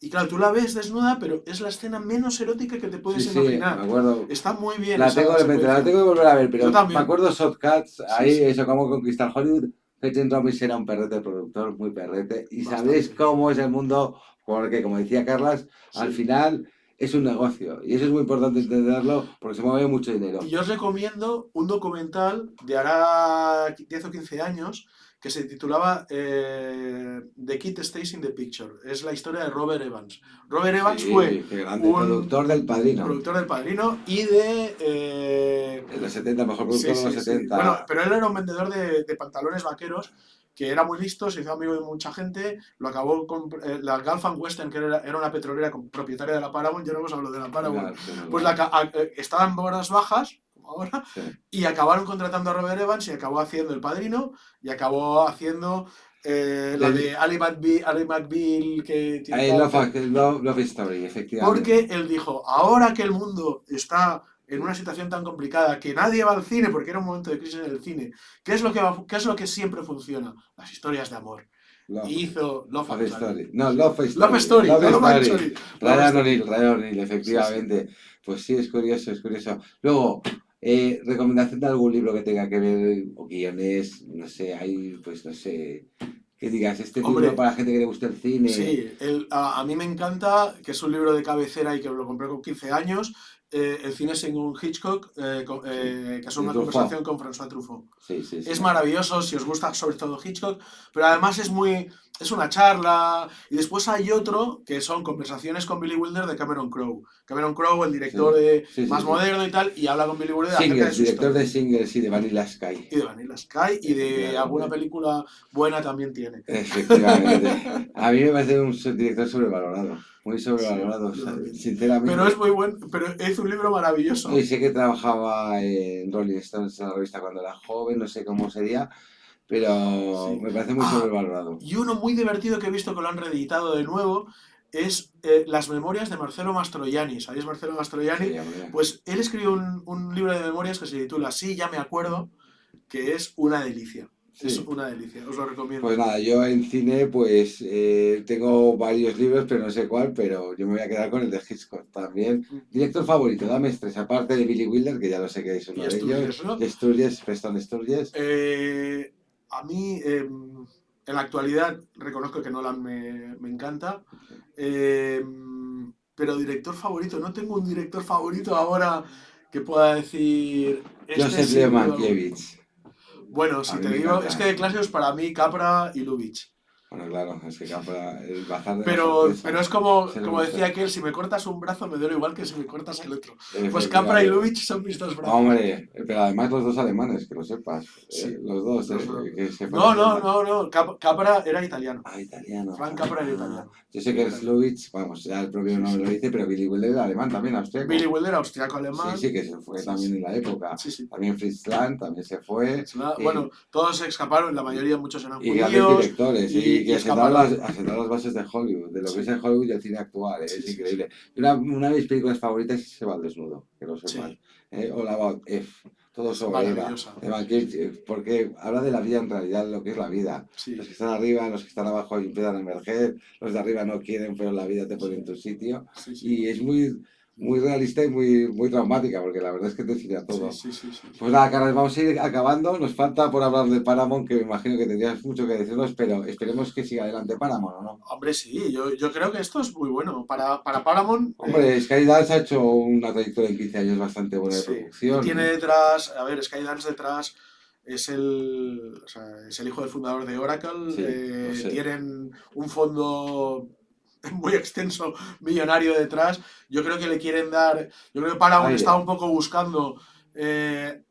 y claro, tú la ves desnuda, pero es la escena menos erótica que te Sí, puedes sí, me imaginar. acuerdo. Está muy bien La tengo esa de repente, la secuencia. tengo que volver a ver, Yo pero me también. acuerdo Shortcuts, Sí, ahí sí, eso, cómo conquistar Hollywood. Hutton Robbins era un perrete productor, muy perrete, y sabéis bastante. cómo es el mundo, porque como decía Carlas, al Sí. final es un negocio, y eso es muy importante entenderlo, porque se mueve mucho dinero. Y yo os recomiendo un documental de hará 10 o 15 años que se titulaba The Kid Stays in the Picture. Es la historia de Robert Evans. Robert Evans fue Sí, qué grande, un productor del Padrino. productor del Padrino y de... En los 70, mejor sí, productor de los sí, sí. Bueno, 70. pero él era un vendedor de pantalones vaqueros que era muy listo, se hizo amigo de mucha gente, lo acabó con la Gulf and Western, que era una petrolera propietaria de la Paramount, ya no hemos hablado de la Paramount, Mira, qué pues normal. estaba en horas bajas, como ahora, Sí. y acabaron contratando a Robert Evans y acabó haciendo El Padrino y acabó haciendo la de Ali McBeal, que tiene cáncer, Love Story, porque efectivamente. él dijo, ahora que el mundo está en una situación tan complicada, que nadie va al cine, porque era un momento de crisis en el cine, ¿qué es lo que siempre funciona? Las historias de amor. Love, Y hizo Love Love Actually. Story. No, Sí. Love Love Story. Story, Love no Love Story. Actually. Love Story. Ryan O'Neill, Sí, sí. efectivamente. Pues sí, es curioso, es curioso. Luego, recomendación de algún libro que tenga que ver, o guiones, no sé, hay, pues no sé, que digas, este libro Hombre, para la gente que le gusta el cine. sí, a mí me encanta, que es un libro de cabecera y que lo compré con 15 años, El cine según Hitchcock, Sí. que es De una Truffaut. conversación con François Truffaut. Sí, sí, Es sí. maravilloso si os gusta sobre todo Hitchcock, pero además es una charla. Y después hay otro que son conversaciones con Billy Wilder de Cameron Crowe. Cameron Crowe, el director Sí, de sí, sí, más sí. moderno y tal, y habla con Billy Wilder acerca de Singles, su director historia. de Singles y de Vanilla Sky. Y de Vanilla Sky y de alguna Efectivamente. película buena también tiene. Efectivamente. A mí me parece un director sobrevalorado, muy Sí, sobrevalorado, o yo sea, también. Pero es sinceramente. muy bueno, pero es un libro Y maravilloso. sé que trabajaba en Rolling Stones, en la revista cuando era joven, no sé cómo sería, pero Sí. me parece muy Ah, sobrevalorado. y uno muy divertido que he visto que lo han reeditado de nuevo es Las memorias de Marcelo Mastroianni. ¿Sabéis Marcelo Mastroianni? Sí, hombre. Pues él escribió un libro de memorias que se titula Sí, ya me acuerdo, que es una delicia. Es Sí. una delicia, os lo Pues recomiendo. nada, yo en cine pues tengo varios libros, pero no sé cuál, pero yo me voy a quedar con el de Hitchcock también. Director favorito, dame tres, aparte de Billy Wilder, que ya lo sé que es Y uno de ellos, Asturias, ¿no? y Sturges, Preston Sturges. A mí, en la actualidad, reconozco que Nolan me encanta. Eh, pero director favorito, no tengo un director favorito ahora que pueda decir, este Joseph Leo sin duda alguna. Mankiewicz, Bueno, a si mí te me digo, es encanta. que de clásicos para mí Capra y Lubitsch. Bueno, claro, es que Capra, el bazar de la Pero sorpresa, es como, se le como decía gusta. aquel, si me cortas un brazo me duele igual que si me cortas el otro. Pues Capra y Efectivamente. Lubitsch son mis dos brazos. Hombre, pero además los dos alemanes, que lo sepas, Sí. los dos, Los dos. que se No, fueron del no, mar. no, no. Capra era italiano. Ah, italiano. Frank Capra era Ah, italiano. yo sé Era que italiano. Slovich, vamos, ya el propio Sí, nombre lo sí. dice, pero Billy Wilder era alemán también, Billy austriaco. Wilder, Sí, austriaco-alemán. sí, que se fue Sí, también sí. en la época. Sí, sí. También Fritz Lang también se fue. Bueno, Y, todos se escaparon, la mayoría, muchos eran y grandes judíos directores, y y que escaparon. asentaron las bases de Hollywood, de lo que es Sí, el Hollywood y el cine actual, sí, es sí, sí. increíble. Y una de mis películas favoritas es Se va al desnudo, que lo sepas. Sí, All About F, todo es sobre Eva, maravillosa. de Sí, sí. Mankiewicz, porque habla de la vida en realidad, lo que es la vida. Los Sí, que están arriba, los que están abajo empiezan a emerger, los de arriba no quieren, pero la vida te pone en sí, tu sitio. sí, sí. Y es muy, muy realista y muy traumática, porque la verdad es que te enseña Sí, todo. sí, sí, sí, Pues sí. nada, Carlos, vamos a ir acabando. Nos falta por hablar de Paramount, que me imagino que tendrías mucho que decirnos, pero esperemos que siga adelante Paramount, ¿o no? Hombre, sí, yo creo que esto es muy bueno. Para Paramount, Hombre, Skydance ha hecho una trayectoria en 15 años bastante buena de sí. Y producción, tiene ¿eh? detrás, a ver, Skydance detrás o sea, es el hijo del fundador de Oracle. Sí, lo sé. Tienen un fondo muy extenso, millonario detrás. Yo creo que le quieren dar. Yo creo que Paramount estaba Aire. un poco buscando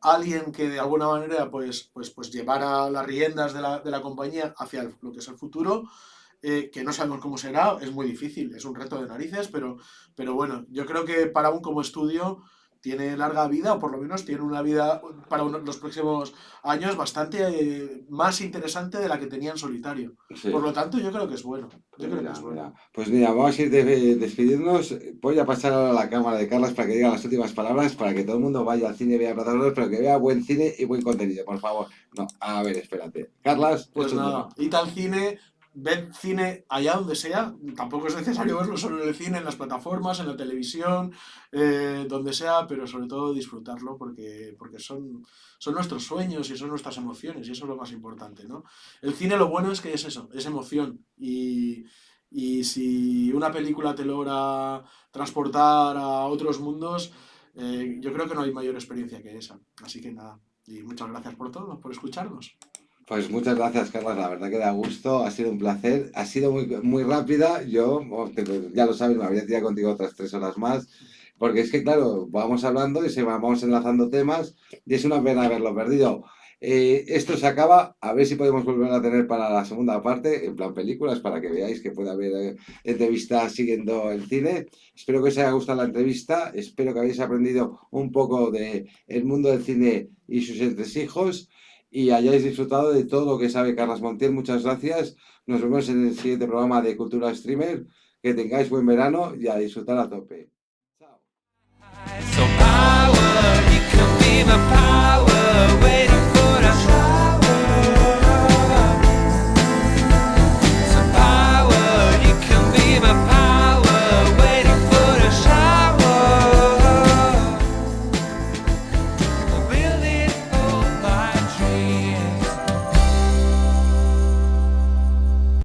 alguien que de alguna manera pues llevara las riendas de la compañía hacia lo que es el futuro. Que no sabemos cómo será, es muy difícil, es un reto de narices, pero bueno, yo creo que Paramount como estudio tiene larga vida, o por lo menos tiene una vida para los próximos años bastante más interesante de la que tenía en solitario. Sí. Por lo tanto, yo creo que es bueno. Yo creo que Mira, es bueno. mira. Pues mira, vamos a ir despidiéndonos. Voy a pasar ahora a la cámara de Carlas para que diga las últimas palabras, para que todo el mundo vaya al cine y vea Plataformas, pero que vea buen cine y buen contenido, por favor. No, a ver, espérate. Carlas, Pues es tu nada, turno. id al cine, ved cine allá donde sea. Tampoco es necesario verlo solo en el cine, en las plataformas, en la televisión, donde sea, pero sobre todo disfrutarlo porque son nuestros sueños y son nuestras emociones, y eso es lo más importante, ¿no? El cine lo bueno es que es eso, es emoción. Y si una película te logra transportar a otros mundos, yo creo que no hay mayor experiencia que esa. Así que nada, y muchas gracias por todo, por escucharnos. Pues muchas gracias, Carlas. La verdad que da gusto, ha sido un placer. Ha sido muy rápida. Yo, ya lo sabes, me habría tirado contigo otras 3 horas más. Porque es que, claro, vamos hablando y vamos enlazando temas y es una pena haberlo perdido. Esto se acaba, a ver si podemos volver a tener para la segunda parte, en plan películas, para que veáis que puede haber entrevistas siguiendo el cine. Espero que os haya gustado la entrevista, espero que hayáis aprendido un poco de el mundo del cine y sus entresijos y hayáis disfrutado de todo lo que sabe Carlas Montiel. Muchas gracias. Nos vemos en el siguiente programa de Cultura Streamer. Que tengáis buen verano y a disfrutar a tope. Chao. So power, you can be my power.